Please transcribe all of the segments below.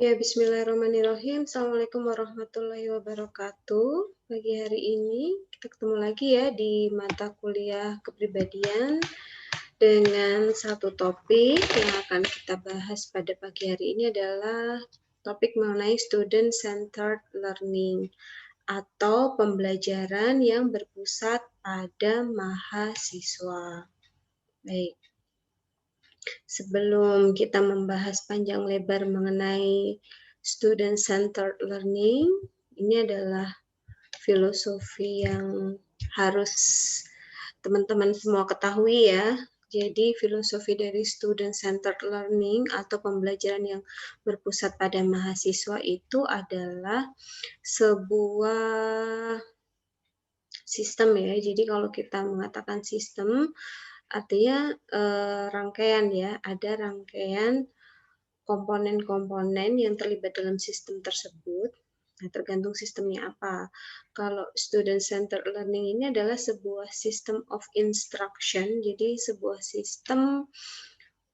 Ya, bismillahirrahmanirrahim. Assalamualaikum warahmatullahi wabarakatuh. Pagi hari ini kita ketemu lagi ya di mata kuliah kepribadian dengan satu topik yang akan kita bahas pada pagi hari ini adalah topik mengenai student centered learning atau pembelajaran yang berpusat pada mahasiswa. Baik. Sebelum kita membahas panjang lebar mengenai student centered learning, ini adalah filosofi yang harus teman-teman semua ketahui ya. Jadi filosofi dari student centered learning atau pembelajaran yang berpusat pada mahasiswa itu adalah sebuah sistem ya. Jadi kalau kita mengatakan sistem artinya rangkaian ya, ada rangkaian komponen-komponen yang terlibat dalam sistem tersebut. Nah, tergantung sistemnya apa. Kalau student centered learning ini adalah sebuah system of instruction, jadi sebuah sistem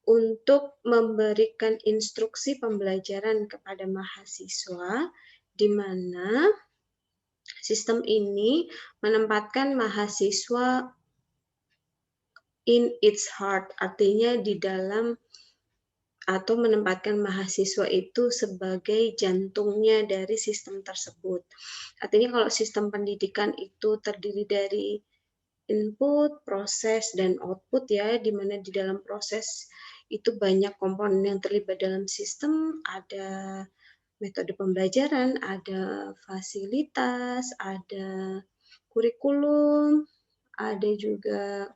untuk memberikan instruksi pembelajaran kepada mahasiswa, di mana sistem ini menempatkan mahasiswa in its heart, artinya di dalam atau menempatkan mahasiswa itu sebagai jantungnya dari sistem tersebut. Artinya kalau sistem pendidikan itu terdiri dari input, proses, dan output ya, di mana di dalam proses itu banyak komponen yang terlibat dalam sistem, ada metode pembelajaran, ada fasilitas, ada kurikulum, ada juga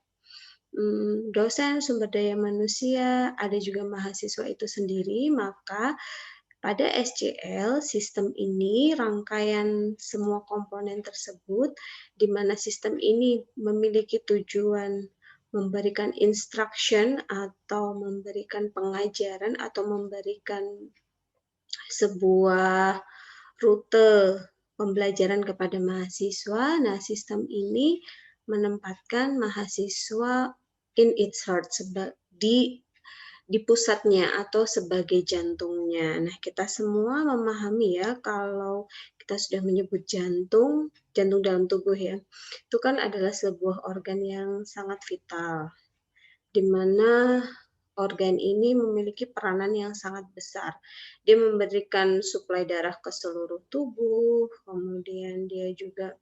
dosen, sumber daya manusia, ada juga mahasiswa itu sendiri, maka pada SCL, sistem ini rangkaian semua komponen tersebut, di mana sistem ini memiliki tujuan memberikan instruction atau memberikan pengajaran atau memberikan sebuah rute pembelajaran kepada mahasiswa. Nah, sistem ini menempatkan mahasiswa in its heart di pusatnya atau sebagai jantungnya. Nah, kita semua memahami ya kalau kita sudah menyebut jantung, jantung dalam tubuh ya, itu kan adalah sebuah organ yang sangat vital, di mana organ ini memiliki peranan yang sangat besar. Dia memberikan suplai darah ke seluruh tubuh, kemudian dia juga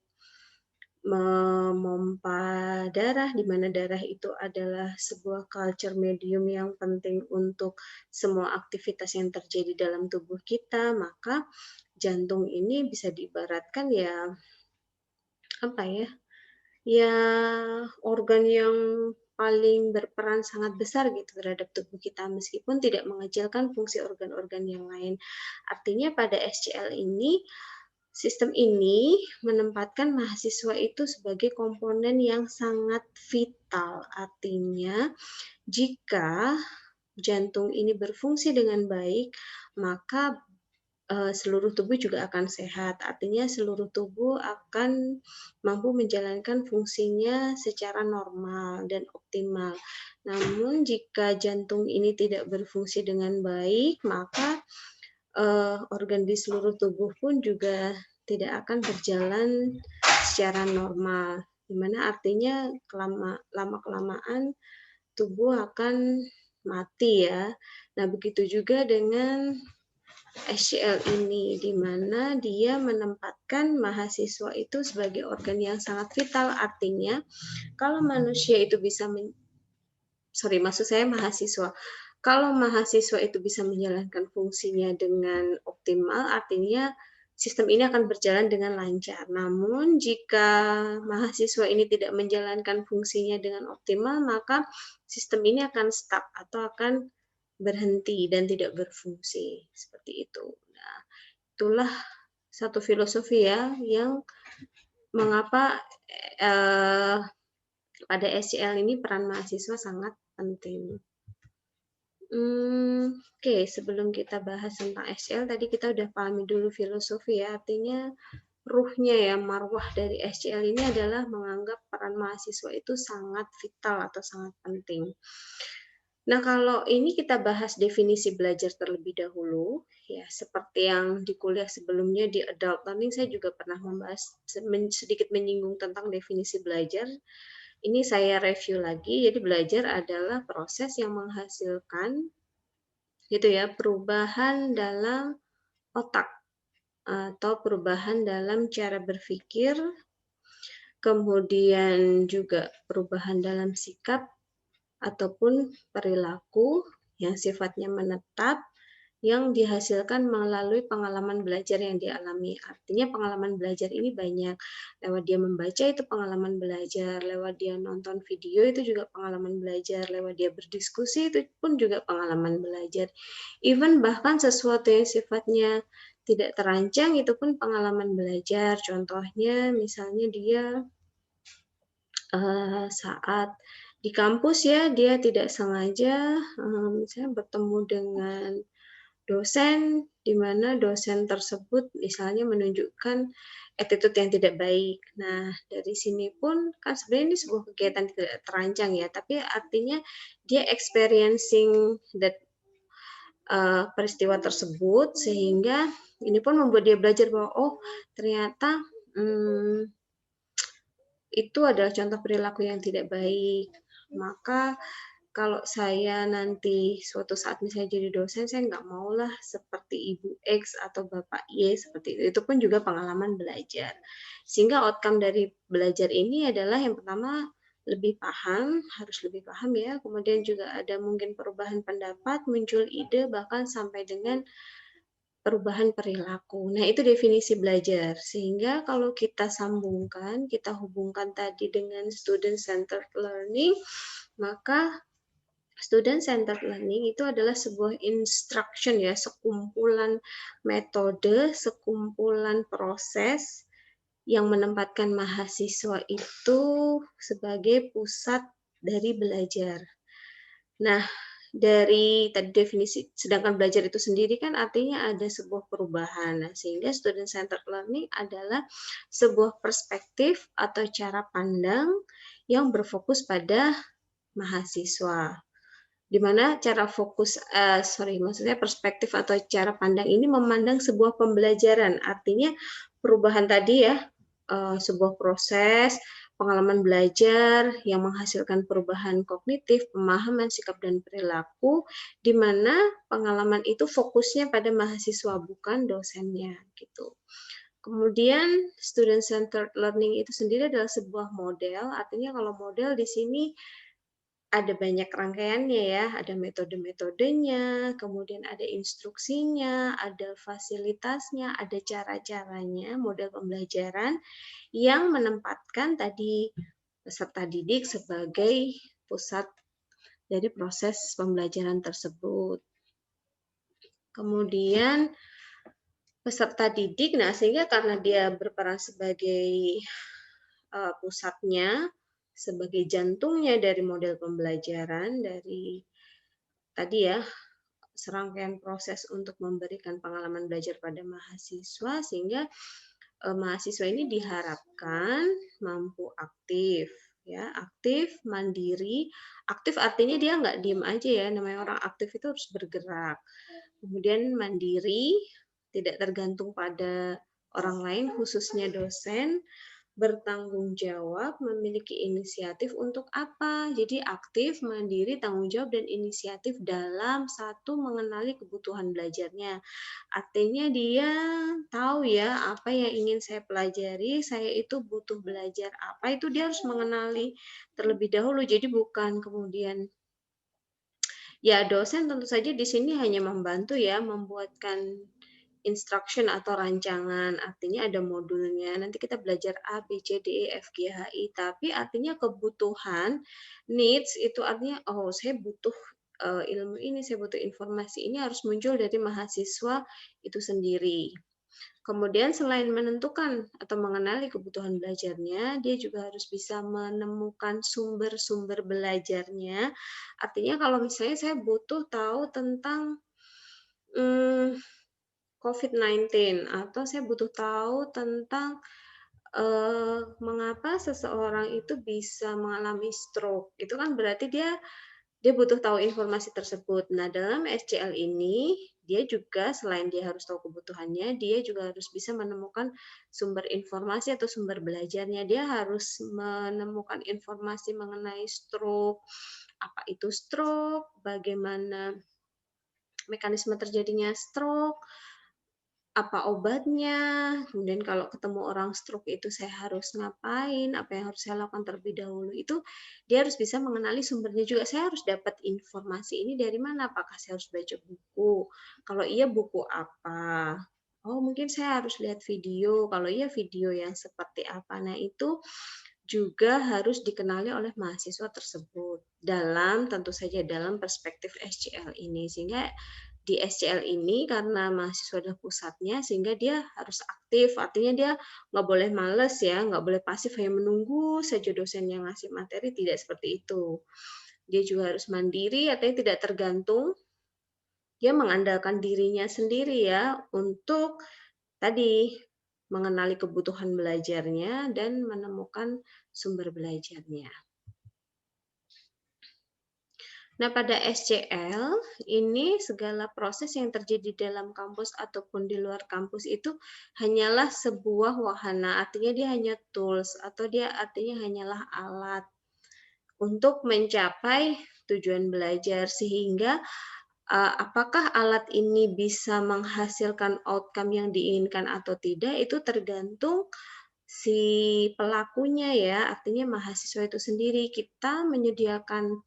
memompa darah, di mana darah itu adalah sebuah culture medium yang penting untuk semua aktivitas yang terjadi dalam tubuh kita, maka jantung ini bisa diibaratkan ya, apa ya, ya organ yang paling berperan sangat besar gitu terhadap tubuh kita meskipun tidak mengecilkan fungsi organ-organ yang lain. Artinya pada SCL ini, sistem ini menempatkan mahasiswa itu sebagai komponen yang sangat vital. Artinya, jika jantung ini berfungsi dengan baik, maka seluruh tubuh juga akan sehat. Artinya seluruh tubuh akan mampu menjalankan fungsinya secara normal dan optimal. Namun jika jantung ini tidak berfungsi dengan baik, maka organ di seluruh tubuh pun juga tidak akan berjalan secara normal. Di mana artinya lama-kelamaan tubuh akan mati ya. Nah, begitu juga dengan SCL ini, di mana dia menempatkan mahasiswa itu sebagai organ yang sangat vital. Artinya, kalau manusia itu bisa maksud saya mahasiswa. Kalau mahasiswa itu bisa menjalankan fungsinya dengan optimal, artinya sistem ini akan berjalan dengan lancar. Namun, jika mahasiswa ini tidak menjalankan fungsinya dengan optimal, maka sistem ini akan stuck atau akan berhenti dan tidak berfungsi. Seperti itu. Nah, itulah satu filosofi ya yang mengapa pada SCL ini peran mahasiswa sangat penting. Oke, sebelum kita bahas tentang SCL, tadi kita udah pahami dulu filosofi ya, artinya ruhnya ya, marwah dari SCL ini adalah menganggap peran mahasiswa itu sangat vital atau sangat penting. Nah, kalau ini kita bahas definisi belajar terlebih dahulu, ya seperti yang di kuliah sebelumnya di adult learning saya juga pernah membahas sedikit menyinggung tentang definisi belajar. Ini saya review lagi, jadi belajar adalah proses yang menghasilkan gitu ya, perubahan dalam otak atau perubahan dalam cara berpikir, kemudian juga perubahan dalam sikap ataupun perilaku yang sifatnya menetap yang dihasilkan melalui pengalaman belajar yang dialami. Artinya pengalaman belajar ini banyak. Lewat dia membaca itu pengalaman belajar, lewat dia nonton video itu juga pengalaman belajar, lewat dia berdiskusi itu pun juga pengalaman belajar. Even bahkan sesuatu yang sifatnya tidak terancang itu pun pengalaman belajar. Contohnya misalnya dia saat di kampus ya, dia tidak sengaja, misalnya bertemu dengan dosen, di mana dosen tersebut misalnya menunjukkan attitude yang tidak baik. Nah, dari sini pun kan sebenarnya ini sebuah kegiatan tidak terancang ya, tapi artinya dia experiencing that peristiwa tersebut, sehingga ini pun membuat dia belajar bahwa, oh ternyata, itu adalah contoh perilaku yang tidak baik. Maka kalau saya nanti suatu saat misalnya jadi dosen, saya nggak maulah seperti Ibu X atau Bapak Y seperti itu. Itu pun juga pengalaman belajar. Sehingga outcome dari belajar ini adalah yang pertama lebih paham, harus lebih paham ya. Kemudian juga ada mungkin perubahan pendapat, muncul ide, bahkan sampai dengan perubahan perilaku. Nah, itu definisi belajar. Sehingga kalau kita sambungkan, kita hubungkan tadi dengan student centered learning, maka student centered learning itu adalah sebuah instruction ya, sekumpulan metode, sekumpulan proses yang menempatkan mahasiswa itu sebagai pusat dari belajar. Nah, dari tadi definisi, sedangkan belajar itu sendiri kan artinya ada sebuah perubahan. Nah, sehingga student centered learning adalah sebuah perspektif atau cara pandang yang berfokus pada mahasiswa. Di mana cara fokus, maksudnya perspektif atau cara pandang ini memandang sebuah pembelajaran. Artinya perubahan tadi ya, sebuah proses, pengalaman belajar yang menghasilkan perubahan kognitif, pemahaman, sikap, dan perilaku, di mana pengalaman itu fokusnya pada mahasiswa, bukan dosennya, gitu. Kemudian student centered learning itu sendiri adalah sebuah model, artinya kalau model di sini ada banyak rangkaiannya ya, ada metode-metodenya, kemudian ada instruksinya, ada fasilitasnya, ada cara-caranya, model pembelajaran yang menempatkan tadi peserta didik sebagai pusat dari proses pembelajaran tersebut. Kemudian peserta didik, nah sehingga karena dia berperan sebagai pusatnya, sebagai jantungnya dari model pembelajaran, dari tadi ya, serangkaian proses untuk memberikan pengalaman belajar pada mahasiswa, sehingga mahasiswa ini diharapkan mampu aktif, ya, aktif, mandiri. Aktif artinya dia nggak diem aja ya, namanya orang aktif itu harus bergerak. Kemudian mandiri, tidak tergantung pada orang lain, khususnya dosen, bertanggung jawab, memiliki inisiatif untuk apa? Jadi aktif, mandiri, tanggung jawab, dan inisiatif dalam satu mengenali kebutuhan belajarnya. Artinya dia tahu ya apa yang ingin saya pelajari, saya itu butuh belajar apa, itu dia harus mengenali terlebih dahulu. Jadi bukan kemudian ya dosen tentu saja di sini hanya membantu ya membuatkan instruction atau rancangan, artinya ada modulnya. Nanti kita belajar A, B, C, D, E, F, G, H, I. Tapi artinya kebutuhan, needs itu artinya, oh saya butuh ilmu ini, saya butuh informasi ini harus muncul dari mahasiswa itu sendiri. Kemudian selain menentukan atau mengenali kebutuhan belajarnya, dia juga harus bisa menemukan sumber-sumber belajarnya. Artinya kalau misalnya saya butuh tahu tentang COVID-19 atau saya butuh tahu tentang mengapa seseorang itu bisa mengalami stroke. Itu kan berarti dia Dia butuh tahu informasi tersebut. Nah, dalam SCL ini, dia juga selain dia harus tahu kebutuhannya, dia juga harus bisa menemukan sumber informasi atau sumber belajarnya. Dia harus menemukan informasi mengenai stroke, apa itu stroke, bagaimana mekanisme terjadinya stroke, apa obatnya, kemudian kalau ketemu orang stroke itu saya harus ngapain, apa yang harus saya lakukan terlebih dahulu, itu dia harus bisa mengenali sumbernya juga. Saya harus dapat informasi ini dari mana? Apakah saya harus baca buku? Kalau iya buku apa? Oh mungkin saya harus lihat video, kalau iya video yang seperti apa. Nah itu juga harus dikenali oleh mahasiswa tersebut dalam tentu saja dalam perspektif SCL ini. Sehingga di SCL ini karena mahasiswa adalah pusatnya sehingga dia harus aktif, artinya dia nggak boleh males ya, nggak boleh pasif hanya menunggu saja dosen yang ngasih materi, tidak seperti itu. Dia juga harus mandiri, artinya tidak tergantung, dia mengandalkan dirinya sendiri ya untuk tadi mengenali kebutuhan belajarnya dan menemukan sumber belajarnya. Nah, pada SCL ini segala proses yang terjadi dalam kampus ataupun di luar kampus itu hanyalah sebuah wahana, artinya dia hanya tools atau dia artinya hanyalah alat untuk mencapai tujuan belajar sehingga apakah alat ini bisa menghasilkan outcome yang diinginkan atau tidak itu tergantung si pelakunya ya, artinya mahasiswa itu sendiri. Kita menyediakan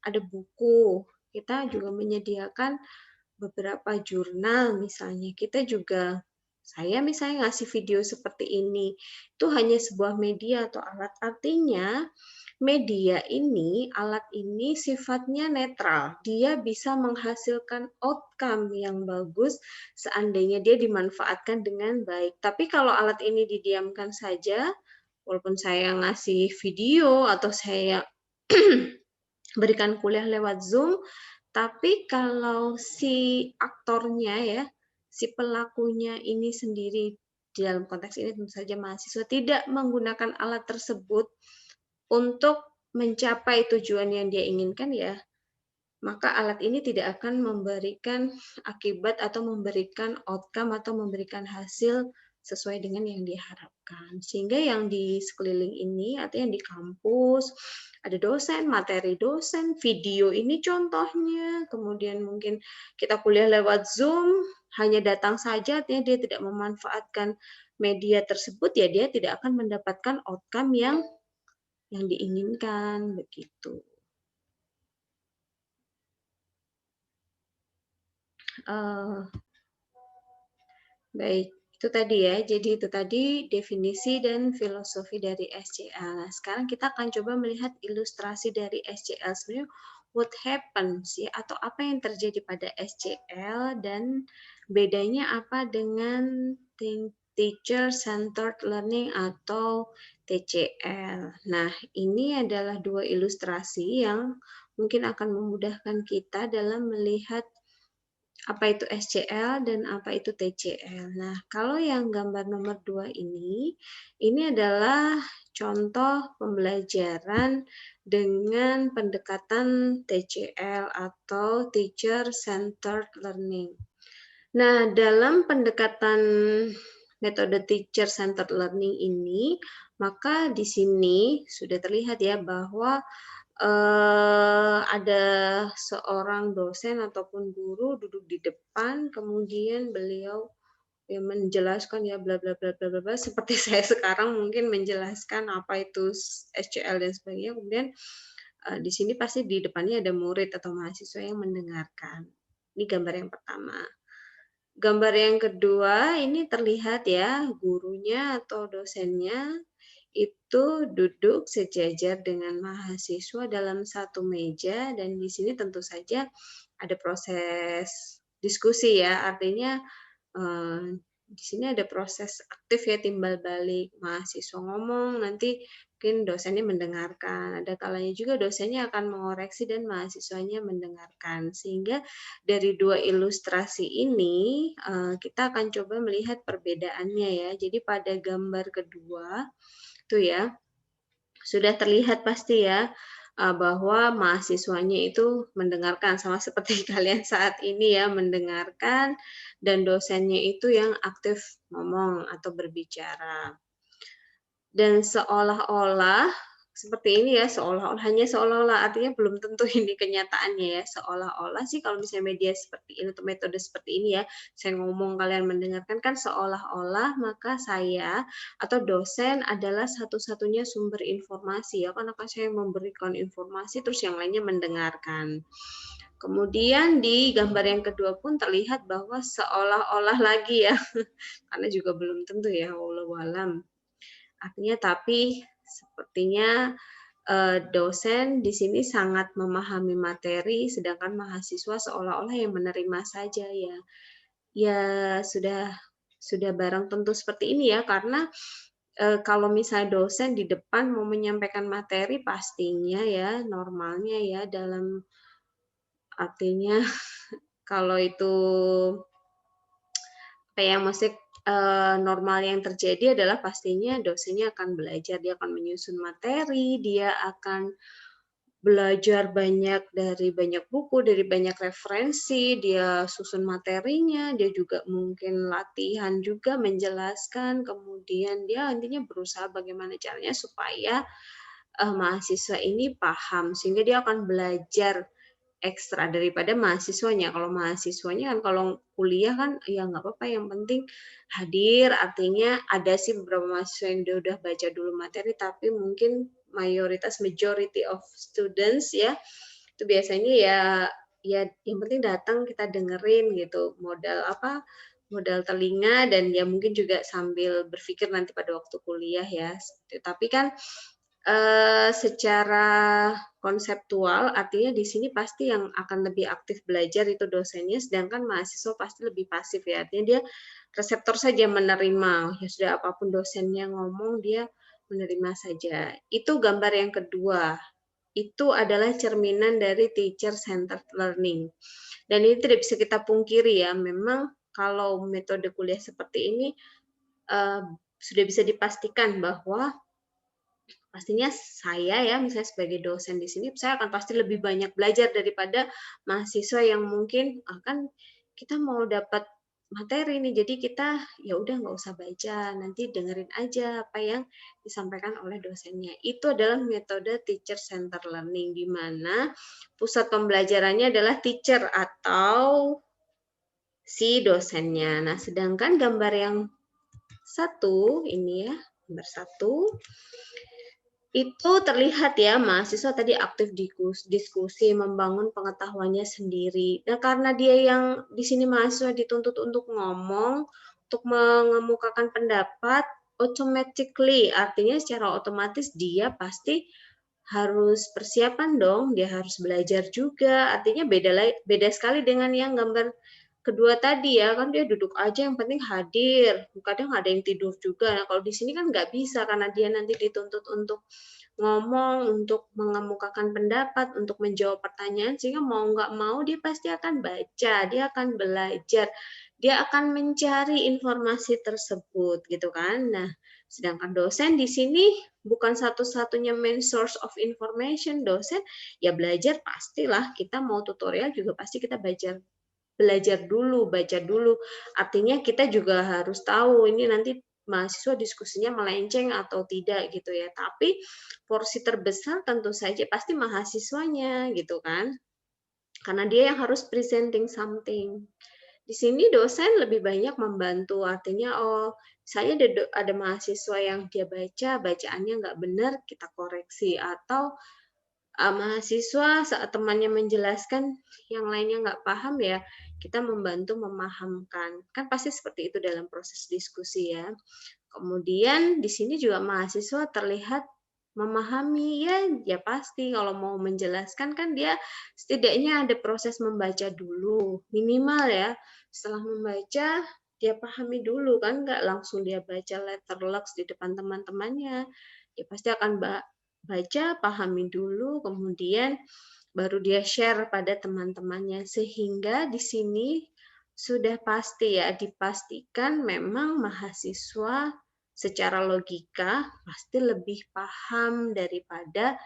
ada buku, kita juga menyediakan beberapa jurnal misalnya. Kita juga saya misalnya ngasih video seperti ini, itu hanya sebuah media atau alat. Artinya media ini, alat ini sifatnya netral. Dia bisa menghasilkan outcome yang bagus seandainya dia dimanfaatkan dengan baik. Tapi kalau alat ini didiamkan saja, walaupun saya ngasih video atau saya berikan kuliah lewat Zoom, tapi kalau si aktornya ya, si pelakunya ini sendiri di dalam konteks ini tentu saja mahasiswa tidak menggunakan alat tersebut untuk mencapai tujuan yang dia inginkan ya, maka alat ini tidak akan memberikan akibat atau memberikan outcome atau memberikan hasil sesuai dengan yang diharapkan. Sehingga yang di sekeliling ini, artinya yang di kampus, ada dosen, materi dosen, video ini contohnya, kemudian mungkin kita kuliah lewat Zoom, hanya datang saja, artinya dia tidak memanfaatkan media tersebut, ya dia tidak akan mendapatkan outcome yang diinginkan, begitu. Uh, Baik, itu tadi ya. Jadi itu tadi definisi dan filosofi dari SCL. Nah, sekarang kita akan coba melihat ilustrasi dari SCL. Sebenarnya what happens ya, atau apa yang terjadi pada SCL dan bedanya apa dengan Teacher Centered Learning atau TCL. Nah, ini adalah dua ilustrasi yang mungkin akan memudahkan kita dalam melihat apa itu SCL dan apa itu TCL. Nah, kalau yang gambar nomor 2 ini adalah contoh pembelajaran dengan pendekatan TCL atau Teacher Centered Learning. Nah, dalam pendekatan metode Teacher Centered Learning ini, maka di sini sudah terlihat ya bahwa ada seorang dosen ataupun guru duduk di depan, kemudian beliau ya menjelaskan ya bla bla bla bla bla bla seperti saya sekarang mungkin menjelaskan apa itu SCL dan sebagainya. Kemudian di sini pasti di depannya ada murid atau mahasiswa yang mendengarkan. Ini gambar yang pertama. Gambar yang kedua ini terlihat ya gurunya atau dosennya itu duduk sejajar dengan mahasiswa dalam satu meja dan di sini tentu saja ada proses diskusi ya, artinya di sini ada proses aktif ya timbal balik, mahasiswa ngomong nanti mungkin dosennya mendengarkan, ada kalanya juga dosennya akan mengoreksi dan mahasiswanya mendengarkan. Sehingga dari dua ilustrasi ini kita akan coba melihat perbedaannya ya. Jadi pada gambar kedua tuh ya sudah terlihat pasti ya bahwa mahasiswanya itu mendengarkan, sama seperti kalian saat ini ya, mendengarkan, dan dosennya itu yang aktif ngomong atau berbicara. Dan seolah-olah seperti ini ya, hanya seolah-olah, artinya belum tentu ini kenyataannya ya, seolah-olah sih kalau misalnya media seperti ini atau metode seperti ini ya, saya ngomong kalian mendengarkan, kan seolah-olah maka saya atau dosen adalah satu-satunya sumber informasi ya, karena kan saya memberikan informasi terus yang lainnya mendengarkan. Kemudian di gambar yang kedua pun terlihat bahwa seolah-olah lagi ya, karena juga belum tentu ya, wallahu alam. Artinya tapi sepertinya dosen di sini sangat memahami materi, sedangkan mahasiswa seolah-olah yang menerima saja ya. Ya sudah barang tentu seperti ini ya, karena kalau misalnya dosen di depan mau menyampaikan materi pastinya ya, normalnya ya dalam artinya kalau itu apa ya, maksudnya normal yang terjadi adalah pastinya dosennya akan belajar, dia akan menyusun materi, dia akan belajar banyak dari banyak buku, dari banyak referensi, dia susun materinya, dia juga mungkin latihan juga menjelaskan, kemudian dia intinya berusaha bagaimana caranya supaya mahasiswa ini paham, sehingga dia akan belajar ekstra daripada mahasiswanya. Kalau mahasiswanya kan kalau kuliah kan ya nggak apa-apa, yang penting hadir, artinya ada sih beberapa mahasiswa yang dia udah baca dulu materi, tapi mungkin majority of students ya, itu biasanya ya yang penting datang kita dengerin gitu, modal apa, modal telinga dan ya mungkin juga sambil berpikir nanti pada waktu kuliah ya. Tapi kan secara konseptual, artinya di sini pasti yang akan lebih aktif belajar itu dosennya, sedangkan mahasiswa pasti lebih pasif ya, artinya dia reseptor saja menerima, ya sudah apapun dosennya ngomong dia menerima saja. Itu gambar yang kedua, itu adalah cerminan dari teacher centered learning. Dan ini tidak bisa kita pungkiri ya, memang kalau metode kuliah seperti ini sudah bisa dipastikan bahwa pastinya saya ya, misalnya sebagai dosen di sini, saya akan pasti lebih banyak belajar daripada mahasiswa yang mungkin kan kita mau dapat materi nih, jadi kita ya udah nggak usah baca, nanti dengerin aja apa yang disampaikan oleh dosennya. Itu adalah metode teacher center learning, di mana pusat pembelajarannya adalah teacher atau si dosennya. Nah, sedangkan gambar yang satu ini ya, gambar satu itu terlihat ya, mahasiswa tadi aktif diskusi, membangun pengetahuannya sendiri. Nah, karena dia yang di sini mahasiswa dituntut untuk ngomong, untuk mengemukakan pendapat, automatically, artinya secara otomatis dia pasti harus persiapan dong, dia harus belajar juga. Artinya beda sekali dengan yang gambar kedua tadi ya, kan dia duduk aja yang penting hadir. Kadang ada yang tidur juga. Nah, kalau di sini kan nggak bisa karena dia nanti dituntut untuk ngomong, untuk mengemukakan pendapat, untuk menjawab pertanyaan, sehingga mau nggak mau dia pasti akan baca, dia akan belajar, dia akan mencari informasi tersebut gitu kan. Nah, sedangkan dosen di sini bukan satu-satunya main source of information. Dosen ya belajar pastilah, kita mau tutorial juga pasti kita belajar dulu, baca dulu. Artinya kita juga harus tahu ini nanti mahasiswa diskusinya melenceng atau tidak gitu ya. Tapi porsi terbesar tentu saja pasti mahasiswanya gitu kan. Karena dia yang harus presenting something. Di sini dosen lebih banyak membantu, artinya saya ada mahasiswa yang dia bacaannya nggak benar, kita koreksi, atau mahasiswa saat temannya menjelaskan yang lainnya nggak paham ya, kita membantu memahamkan. Kan pasti seperti itu dalam proses diskusi ya. Kemudian di sini juga mahasiswa terlihat memahami ya pasti kalau mau menjelaskan kan dia setidaknya ada proses membaca dulu, minimal ya. Setelah membaca dia pahami dulu kan, nggak langsung dia baca letter lux di depan teman-temannya. Dia pasti akan baca, pahami dulu, kemudian baru dia share pada teman-temannya. Sehingga di sini sudah pasti ya, dipastikan memang mahasiswa secara logika pasti lebih paham daripada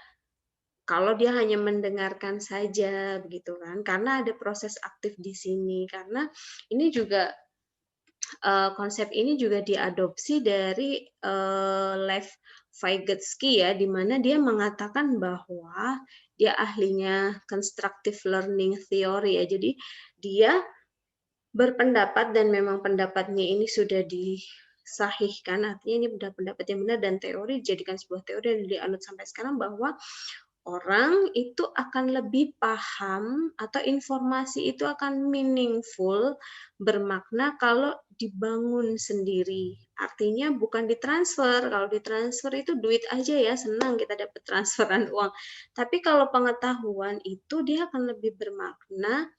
kalau dia hanya mendengarkan saja begitu kan, karena ada proses aktif di sini. Karena ini juga konsep ini juga diadopsi dari Lev Vygotsky ya, di mana dia mengatakan bahwa dia ahlinya constructive learning theory ya. Jadi dia berpendapat dan memang pendapatnya ini sudah disahihkan, artinya ini pendapat yang benar dan teori dijadikan sebuah teori yang dianut sampai sekarang bahwa orang itu akan lebih paham atau informasi itu akan meaningful, bermakna kalau dibangun sendiri. Artinya bukan ditransfer. Kalau ditransfer itu duit aja ya, senang kita dapat transferan uang. Tapi kalau pengetahuan itu dia akan lebih bermakna,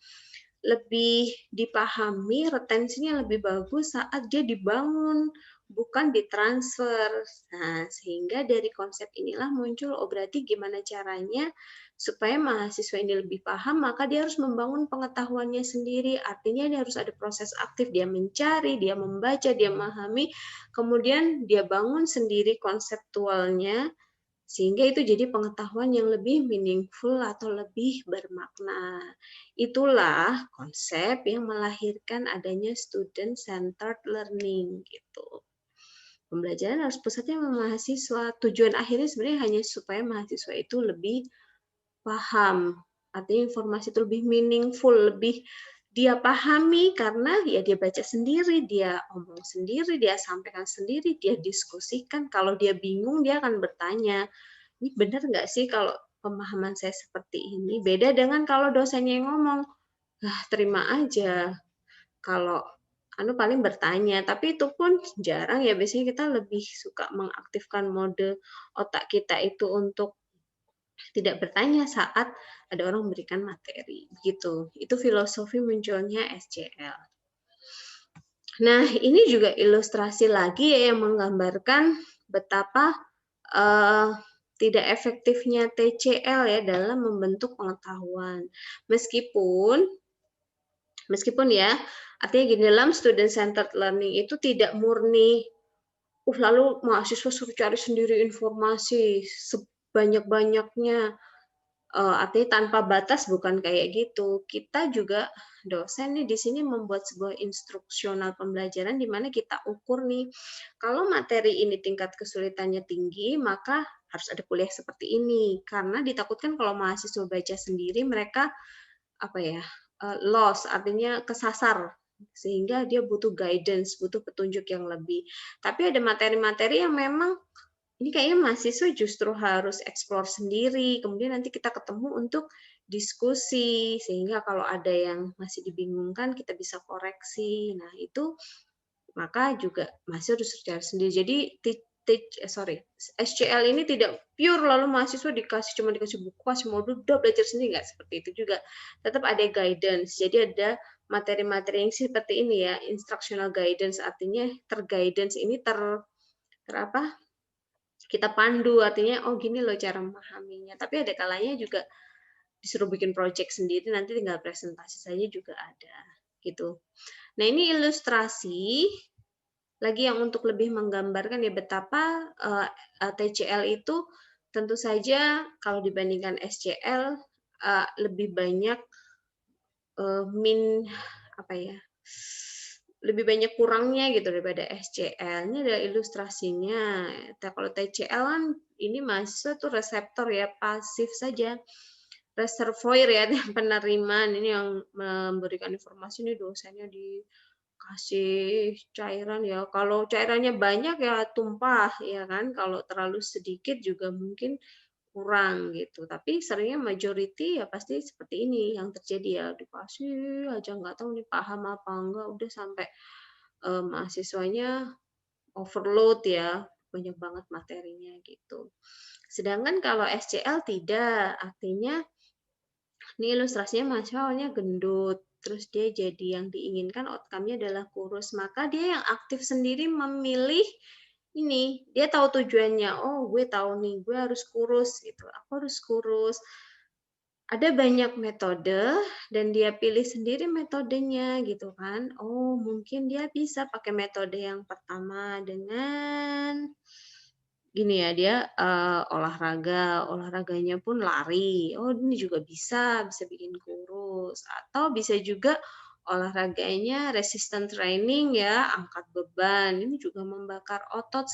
lebih dipahami, retensinya lebih bagus saat dia dibangun, bukan ditransfer. Nah, sehingga dari konsep inilah muncul, oh berarti gimana caranya supaya mahasiswa ini lebih paham, maka dia harus membangun pengetahuannya sendiri. Artinya dia harus ada proses aktif, dia mencari, dia membaca, dia memahami, kemudian dia bangun sendiri konseptualnya, sehingga itu jadi pengetahuan yang lebih meaningful atau lebih bermakna. Itulah konsep yang melahirkan adanya student-centered learning gitu. Pembelajaran harus pusatnya mahasiswa. Tujuan akhirnya sebenarnya hanya supaya mahasiswa itu lebih paham. Artinya informasi itu lebih meaningful, lebih dia pahami karena ya dia baca sendiri, dia omong sendiri, dia sampaikan sendiri, dia diskusikan. Kalau dia bingung, dia akan bertanya, ini benar nggak sih kalau pemahaman saya seperti ini? Beda dengan kalau dosennya yang ngomong, ah terima aja. Kalau paling bertanya, tapi itu pun jarang ya. Biasanya kita lebih suka mengaktifkan mode otak kita itu untuk tidak bertanya saat ada orang memberikan materi. Gitu. Itu filosofi munculnya SCL. Nah, ini juga ilustrasi lagi ya yang menggambarkan betapa tidak efektifnya TCL ya dalam membentuk pengetahuan. Meskipun ya, artinya gini, dalam student centered learning itu tidak murni lalu mahasiswa suruh cari sendiri informasi sebanyak-banyaknya. Artinya tanpa batas bukan kayak gitu. Kita juga dosen nih di sini membuat sebuah instruksional pembelajaran di mana kita ukur nih, kalau materi ini tingkat kesulitannya tinggi, maka harus ada kuliah seperti ini. Karena ditakutkan kalau mahasiswa baca sendiri, mereka loss, artinya kesasar, sehingga dia butuh guidance, butuh petunjuk yang lebih. Tapi ada materi-materi yang memang ini kayaknya mahasiswa justru harus eksplor sendiri, kemudian nanti kita ketemu untuk diskusi, sehingga kalau ada yang masih dibingungkan, kita bisa koreksi. Nah, itu maka juga mahasiswa harus cari sendiri. Jadi, SCL ini tidak pure lalu mahasiswa cuma dikasih buku, kasih modul, udah belajar sendiri, nggak seperti itu juga. Tetap ada guidance. Jadi ada materi-materi yang seperti ini ya, instructional guidance, artinya terguidance ini kita pandu, artinya oh gini loh cara memahaminya. Tapi ada kalanya juga disuruh bikin project sendiri, nanti tinggal presentasi saja juga ada gitu. Nah, ini ilustrasi lagi yang untuk lebih menggambarkan ya betapa TCL itu tentu saja kalau dibandingkan SCL lebih banyak lebih banyak kurangnya gitu daripada SCL. Ini ada ilustrasinya. Kalau TCL kan ini mahasiswa tuh reseptor ya, pasif saja. Reservoir ya, penerimaan ini yang memberikan informasi ini dosennya dikasih cairan ya. Kalau cairannya banyak ya tumpah ya kan. Kalau terlalu sedikit juga mungkin kurang gitu. Tapi seringnya majority ya pasti seperti ini yang terjadi ya, dikasih aja nggak tahu nih paham apa enggak, udah sampai mahasiswanya overload ya, banyak banget materinya gitu. Sedangkan kalau SCL tidak, artinya ini ilustrasinya mahasiswa awalnya gendut, terus dia jadi yang diinginkan outcome-nya adalah kurus, maka dia yang aktif sendiri memilih ini, dia tahu tujuannya, oh gue tahu nih, gue harus kurus gitu, aku harus kurus. Ada banyak metode dan dia pilih sendiri metodenya gitu kan. Oh, mungkin dia bisa pakai metode yang pertama dengan gini ya, dia, olahraganya pun lari, oh ini juga bisa bikin kurus. Atau bisa juga olahraganya resistance training ya, angkat beban, ini juga membakar otot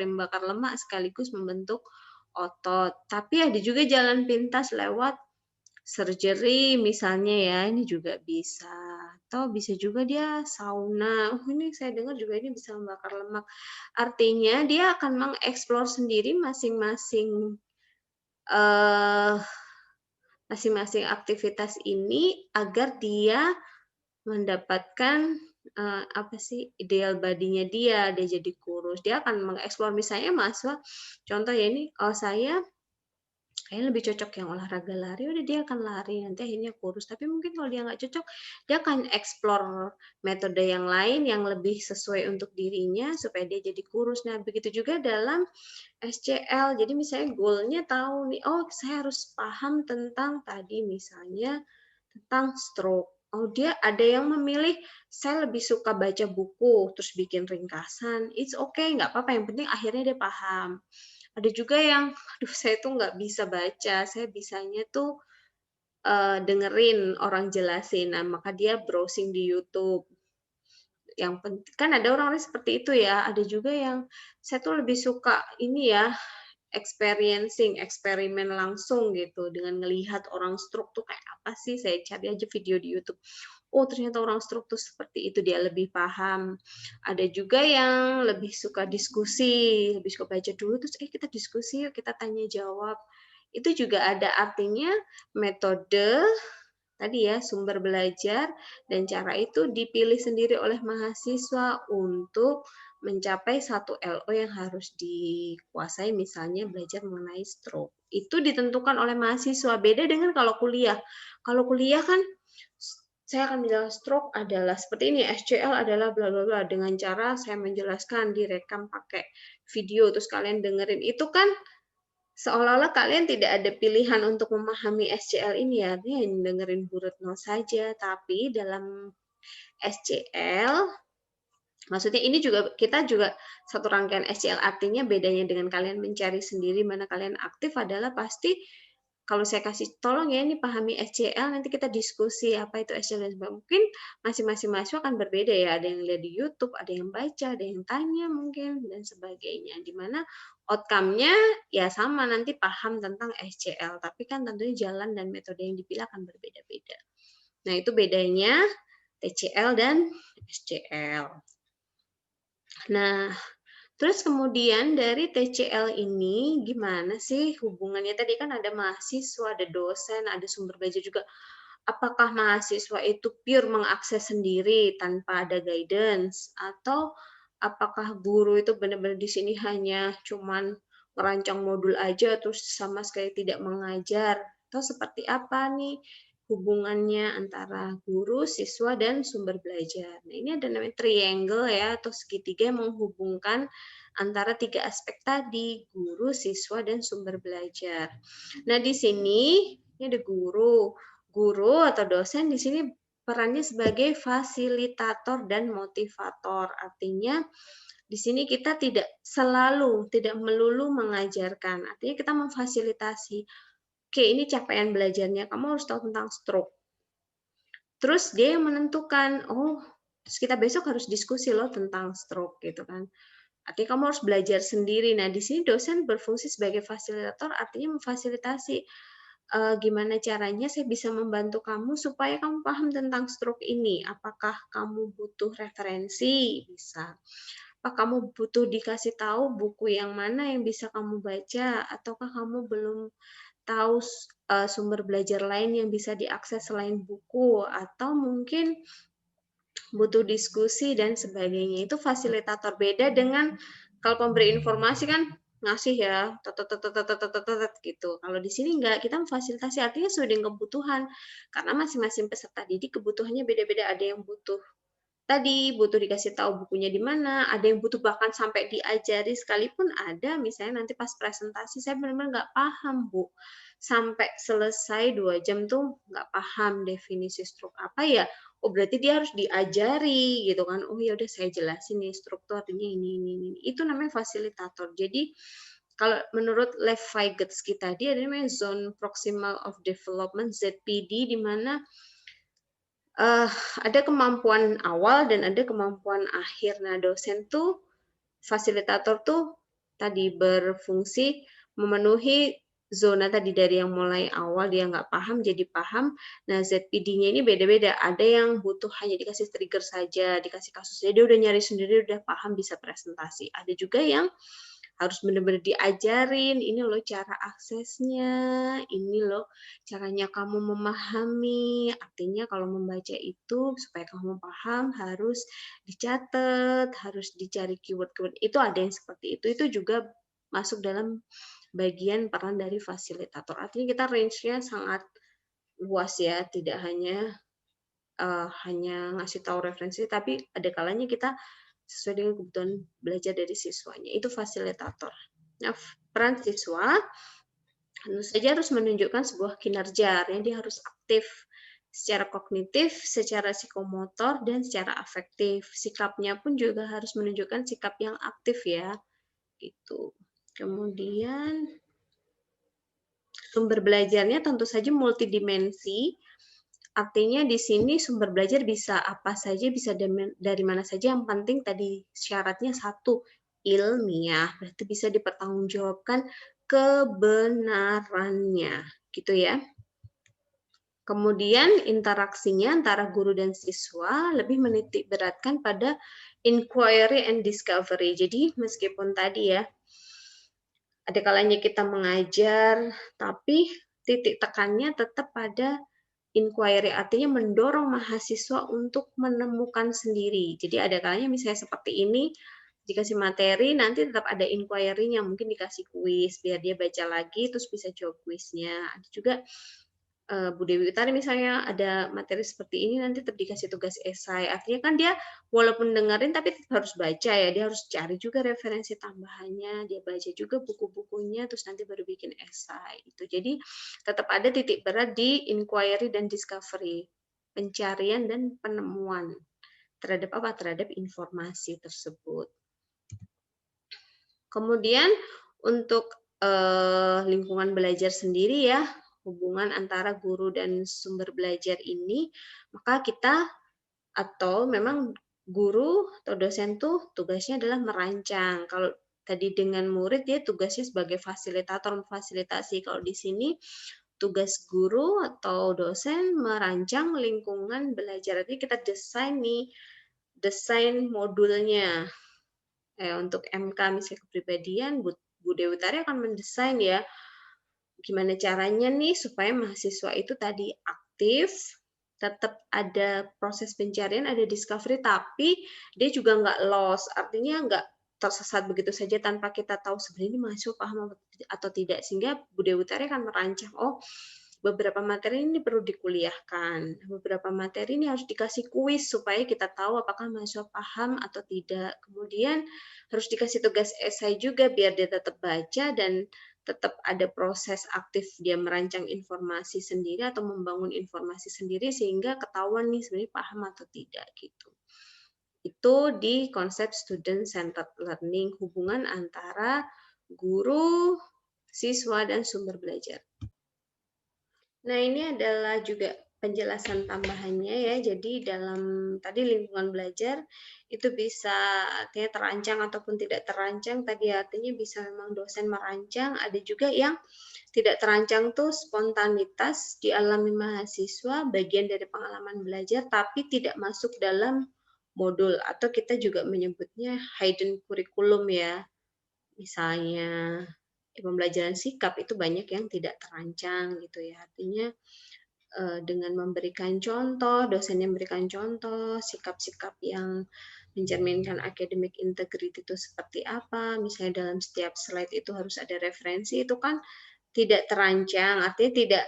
membakar lemak sekaligus membentuk otot. Tapi ada juga jalan pintas lewat surgery misalnya ya, ini juga bisa. Atau bisa juga dia sauna, oh ini saya dengar juga ini bisa membakar lemak. Artinya dia akan mengeksplor sendiri eee, masing-masing aktivitas ini agar dia mendapatkan, apa sih, ideal body-nya dia jadi kurus. Dia akan mengeksplor misalnya mahasiswa contoh ya ini, saya kayaknya lebih cocok yang olahraga lari, udah dia akan lari, nanti akhirnya kurus. Tapi mungkin kalau dia nggak cocok, dia akan explore metode yang lain yang lebih sesuai untuk dirinya supaya dia jadi kurus. Nah, begitu juga dalam SCL. Jadi misalnya goal-nya tahu nih, oh saya harus paham tentang tadi misalnya tentang stroke. Oh, dia ada yang memilih, saya lebih suka baca buku, terus bikin ringkasan. It's okay, nggak apa-apa. Yang penting akhirnya dia paham. Ada juga yang, aduh saya tuh nggak bisa baca, saya bisanya tuh dengerin orang jelasin. Nah, maka dia browsing di YouTube. Yang penting kan ada orang-orang seperti itu ya. Ada juga yang saya tuh lebih suka ini ya, eksperimen langsung gitu dengan ngelihat orang stroke tuh kayak apa sih, saya cari aja video di YouTube. Oh, ternyata orang stroke tuh seperti itu, dia lebih paham. Ada juga yang lebih suka diskusi, lebih suka baca dulu terus, kita diskusi yuk, kita tanya jawab. Itu juga ada artinya metode tadi ya, sumber belajar dan cara itu dipilih sendiri oleh mahasiswa untuk mencapai satu LO yang harus dikuasai, misalnya belajar mengenai stroke. Itu ditentukan oleh mahasiswa, beda dengan kalau kuliah. Kalau kuliah kan saya akan bilang stroke adalah seperti ini, SCL adalah bla bla bla dengan cara saya menjelaskan direkam pakai video terus kalian dengerin. Itu kan seolah-olah kalian tidak ada pilihan untuk memahami SCL ini ya, artinya hanya dengerin Bu Retno saja. Tapi dalam SCL, maksudnya ini juga kita juga satu rangkaian SCL, artinya bedanya dengan kalian mencari sendiri mana kalian aktif adalah pasti kalau saya kasih tolong ya ini pahami SCL, nanti kita diskusi apa itu SCL dan sebagainya. Mungkin masing-masing mahasiswa akan berbeda ya, ada yang lihat di YouTube, ada yang baca, ada yang tanya mungkin dan sebagainya. Di mana outcome-nya ya sama nanti paham tentang SCL, tapi kan tentunya jalan dan metode yang dipilih akan berbeda-beda. Nah, itu bedanya TCL dan SCL. Nah, terus kemudian dari TCL ini gimana sih hubungannya? Tadi kan ada mahasiswa, ada dosen, ada sumber belajar juga. Apakah mahasiswa itu pure mengakses sendiri tanpa ada guidance? Atau apakah guru itu benar-benar di sini hanya cuman merancang modul aja terus sama sekali tidak mengajar? Atau seperti apa nih hubungannya antara guru, siswa, dan sumber belajar? Nah, ini ada namanya triangle ya, atau segitiga yang menghubungkan antara tiga aspek tadi, guru, siswa, dan sumber belajar. Nah, di sini ini ada guru. Guru atau dosen di sini perannya sebagai fasilitator dan motivator. Artinya di sini kita tidak melulu mengajarkan. Artinya kita memfasilitasi. Oke, ini capaian belajarnya. Kamu harus tahu tentang stroke. Terus dia yang menentukan, oh, terus kita besok harus diskusi loh tentang stroke gitu kan. Artinya kamu harus belajar sendiri. Nah, di sini dosen berfungsi sebagai fasilitator, artinya memfasilitasi gimana caranya saya bisa membantu kamu supaya kamu paham tentang stroke ini. Apakah kamu butuh referensi? Bisa. Apa kamu butuh dikasih tahu buku yang mana yang bisa kamu baca? Ataukah kamu belum tahu sumber belajar lain yang bisa diakses selain buku? Atau mungkin butuh diskusi dan sebagainya. Itu fasilitator, beda dengan kalau pemberi informasi kan ngasih ya gitu. Kalau di sini enggak, kita memfasilitasi artinya sesuai dengan kebutuhan. Karena masing-masing peserta didik kebutuhannya beda-beda. Ada yang butuh tadi butuh dikasih tahu bukunya di mana, ada yang butuh bahkan sampai diajari sekalipun ada, misalnya nanti pas presentasi saya benar-benar nggak paham, Bu. Sampai selesai 2 jam tuh nggak paham definisi stroke apa ya. oh berarti dia harus diajari gitu kan. Oh ya udah saya jelasin nih struktur artinya ini. Itu namanya fasilitator. Jadi kalau menurut Lev Vygotsky tadi ada namanya zone proximal of development ZPD di mana ada kemampuan awal dan ada kemampuan akhir. Nah, dosen tuh fasilitator tuh tadi berfungsi memenuhi zona tadi dari yang mulai awal dia nggak paham jadi paham. Nah, ZPD-nya ini beda-beda. Ada yang butuh hanya dikasih trigger saja, dikasih kasusnya, dia udah nyari sendiri, udah paham, bisa presentasi. Ada juga yang harus benar-benar diajarin, ini loh cara aksesnya, ini loh caranya kamu memahami. Artinya kalau membaca itu supaya kamu paham harus dicatat, harus dicari keyword-keyword. Itu ada yang seperti itu. Itu juga masuk dalam bagian peran dari fasilitator. Artinya kita range-nya sangat luas ya, tidak hanya ngasih tahu referensi, tapi ada kalanya kita sesuai dengan kebutuhan belajar dari siswanya. Itu fasilitator. Nah, peran siswa tentu saja harus menunjukkan sebuah kinerja, artinya dia harus aktif secara kognitif, secara psikomotor, dan secara afektif. Sikapnya pun juga harus menunjukkan sikap yang aktif ya. Gitu. Kemudian sumber belajarnya tentu saja multidimensi. Artinya di sini sumber belajar bisa apa saja, bisa dari mana saja. Yang penting tadi syaratnya satu, ilmiah. Berarti bisa dipertanggungjawabkan kebenarannya. Gitu ya. Kemudian interaksinya antara guru dan siswa lebih menitik beratkan pada inquiry and discovery. Jadi meskipun tadi ya, ada kalanya kita mengajar, tapi titik tekannya tetap pada inquiry, artinya mendorong mahasiswa untuk menemukan sendiri. Jadi ada kalanya misalnya seperti ini, dikasih materi, nanti tetap ada inquiry-nya, mungkin dikasih kuis, biar dia baca lagi, terus bisa jawab kuisnya. Ada juga Bu Dewi Utari misalnya ada materi seperti ini, nanti tetap dikasih tugas esai. Artinya kan dia walaupun dengerin, tapi tetap harus baca ya, dia harus cari juga referensi tambahannya, dia baca juga buku-bukunya, terus nanti baru bikin esai. Itu jadi tetap ada titik berat di inquiry dan discovery, pencarian dan penemuan terhadap apa? Terhadap informasi tersebut. Kemudian untuk lingkungan belajar sendiri ya, hubungan antara guru dan sumber belajar ini, maka kita atau memang guru atau dosen tuh tugasnya adalah merancang. Kalau tadi dengan murid dia tugasnya sebagai fasilitator, memfasilitasi. Kalau di sini tugas guru atau dosen merancang lingkungan belajar. Jadi kita desain nih, desain modulnya. Untuk MK misalnya kepribadian, Bu Dewi Utari akan mendesain ya, gimana caranya nih supaya mahasiswa itu tadi aktif, tetap ada proses pencarian, ada discovery, tapi dia juga nggak lost, artinya nggak tersesat begitu saja tanpa kita tahu sebenarnya ini mahasiswa paham atau tidak. Sehingga Bu Dewi Utari akan merancang, oh beberapa materi ini perlu dikuliahkan, beberapa materi ini harus dikasih kuis supaya kita tahu apakah mahasiswa paham atau tidak. Kemudian harus dikasih tugas esai juga biar dia tetap baca dan tetap ada proses aktif dia merancang informasi sendiri atau membangun informasi sendiri sehingga ketahuan nih sebenarnya paham atau tidak gitu. Itu di konsep student centered learning, hubungan antara guru, siswa, dan sumber belajar. Nah, ini adalah juga penjelasan tambahannya ya. Jadi dalam tadi lingkungan belajar itu bisa artinya terancang ataupun tidak terancang. Tadi artinya bisa memang dosen merancang. Ada juga yang tidak terancang tuh spontanitas dialami mahasiswa, bagian dari pengalaman belajar, tapi tidak masuk dalam modul. Atau kita juga menyebutnya hidden curriculum ya. Misalnya pembelajaran sikap itu banyak yang tidak terancang gitu ya. Artinya dengan memberikan contoh, dosen yang memberikan contoh, sikap-sikap yang mencerminkan academic integrity itu seperti apa, misalnya dalam setiap slide itu harus ada referensi, itu kan tidak terancang, artinya tidak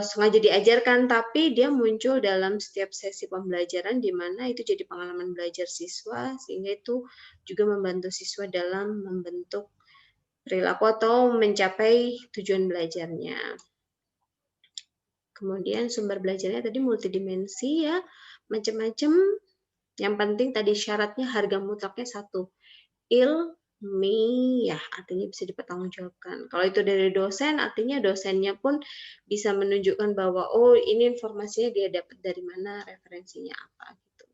sengaja diajarkan, tapi dia muncul dalam setiap sesi pembelajaran di mana itu jadi pengalaman belajar siswa, sehingga itu juga membantu siswa dalam membentuk perilaku atau mencapai tujuan belajarnya. Kemudian sumber belajarnya tadi multidimensi ya, macam-macam. Yang penting tadi syaratnya harga mutlaknya satu, ilmiah, artinya bisa dipertanggungjawabkan. Kalau itu dari dosen, artinya dosennya pun bisa menunjukkan bahwa oh ini informasinya dia dapat dari mana, referensinya apa gitu.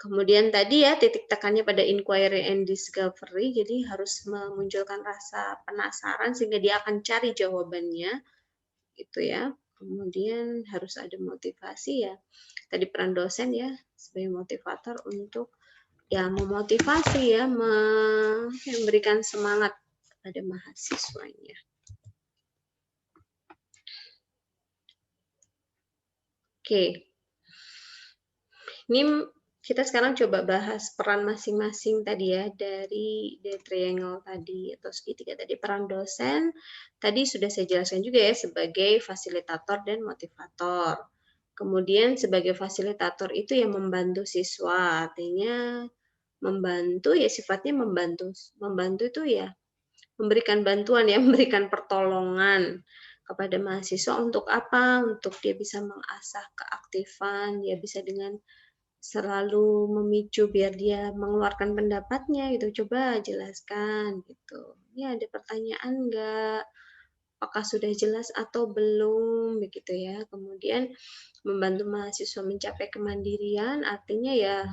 Kemudian tadi ya titik tekannya pada inquiry and discovery, jadi harus memunculkan rasa penasaran sehingga dia akan cari jawabannya, gitu ya. Kemudian harus ada motivasi ya. Tadi peran dosen ya sebagai motivator untuk ya memotivasi ya, memberikan semangat pada mahasiswanya. Oke, ini kita sekarang coba bahas peran masing-masing tadi ya dari triangle tadi atau segitiga tadi. Peran dosen tadi sudah saya jelaskan juga ya sebagai fasilitator dan motivator. Kemudian sebagai fasilitator itu yang membantu siswa, artinya membantu ya sifatnya membantu. Membantu itu ya memberikan bantuan ya, memberikan pertolongan kepada mahasiswa untuk apa? Untuk dia bisa mengasah keaktifan, dia bisa dengan selalu memicu biar dia mengeluarkan pendapatnya gitu. Coba jelaskan gitu. Ini ada pertanyaan enggak? Apakah sudah jelas atau belum begitu ya. Kemudian membantu mahasiswa mencapai kemandirian artinya ya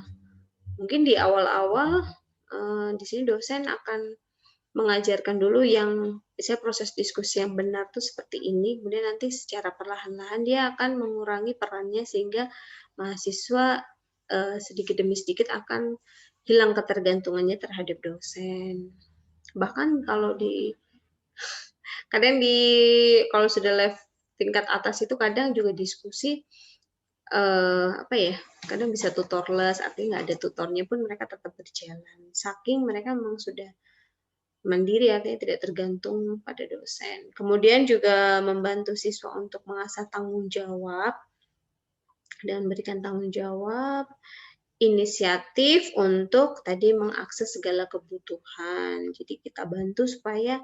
mungkin di awal-awal di sini dosen akan mengajarkan dulu yang misalnya proses diskusi yang benar tuh seperti ini, kemudian nanti secara perlahan-lahan dia akan mengurangi perannya sehingga mahasiswa sedikit demi sedikit akan hilang ketergantungannya terhadap dosen. Bahkan kalau kadang kalau sudah level tingkat atas itu kadang juga diskusi apa ya, kadang bisa tutorless, artinya nggak ada tutornya pun mereka tetap berjalan. Saking mereka memang sudah mandiri, artinya tidak tergantung pada dosen. Kemudian juga membantu siswa untuk mengasah tanggung jawab dan memberikan tanggung jawab, inisiatif untuk tadi mengakses segala kebutuhan. Jadi kita bantu supaya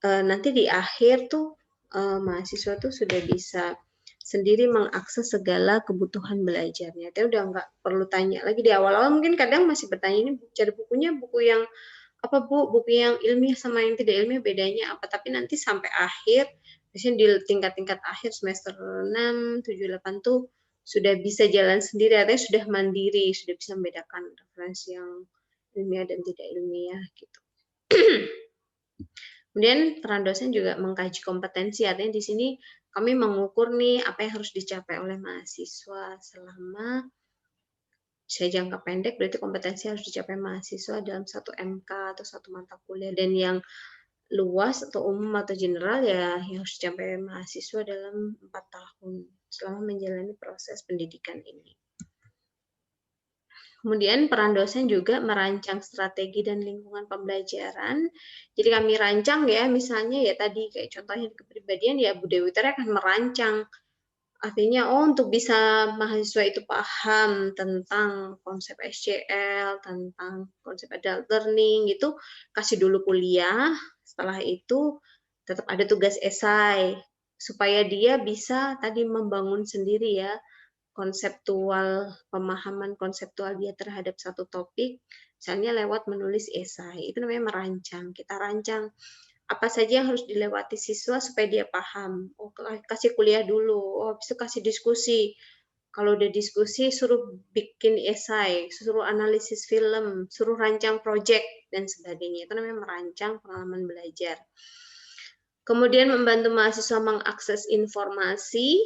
nanti di akhir tuh mahasiswa tuh sudah bisa sendiri mengakses segala kebutuhan belajarnya. Tapi udah nggak perlu tanya lagi di awal-awal, mungkin kadang masih bertanya ini cari bukunya buku yang apa Bu, buku yang ilmiah sama yang tidak ilmiah bedanya apa? Tapi nanti sampai akhir, biasanya di tingkat-tingkat akhir semester 6, 7, 8 tuh sudah bisa jalan sendiri, artinya sudah mandiri, sudah bisa membedakan referensi yang ilmiah dan tidak ilmiah gitu. Kemudian peran dosen juga mengkaji kompetensi, artinya di sini kami mengukur nih apa yang harus dicapai oleh mahasiswa selama jangka pendek, berarti kompetensi harus dicapai mahasiswa dalam satu MK atau satu mata kuliah, dan yang luas atau umum atau general ya yang harus dicapai mahasiswa dalam 4 tahun selama menjalani proses pendidikan ini. Kemudian peran dosen juga merancang strategi dan lingkungan pembelajaran. Jadi kami rancang ya, misalnya ya tadi kayak contohnya kepribadian ya Bu Dewi Tara akan merancang. Artinya, oh untuk bisa mahasiswa itu paham tentang konsep SCL, tentang konsep adult learning, gitu, kasih dulu kuliah, setelah itu tetap ada tugas esai, supaya dia bisa tadi membangun sendiri ya, pemahaman konseptual dia terhadap satu topik, misalnya lewat menulis esai, itu namanya merancang. Kita rancang apa saja yang harus dilewati siswa supaya dia paham. Oh, kasih kuliah dulu. Oh, habis itu kasih diskusi. Kalau udah diskusi, suruh bikin esai, suruh analisis film, suruh rancang project, dan sebagainya. Itu namanya merancang pengalaman belajar. Kemudian membantu mahasiswa mengakses informasi.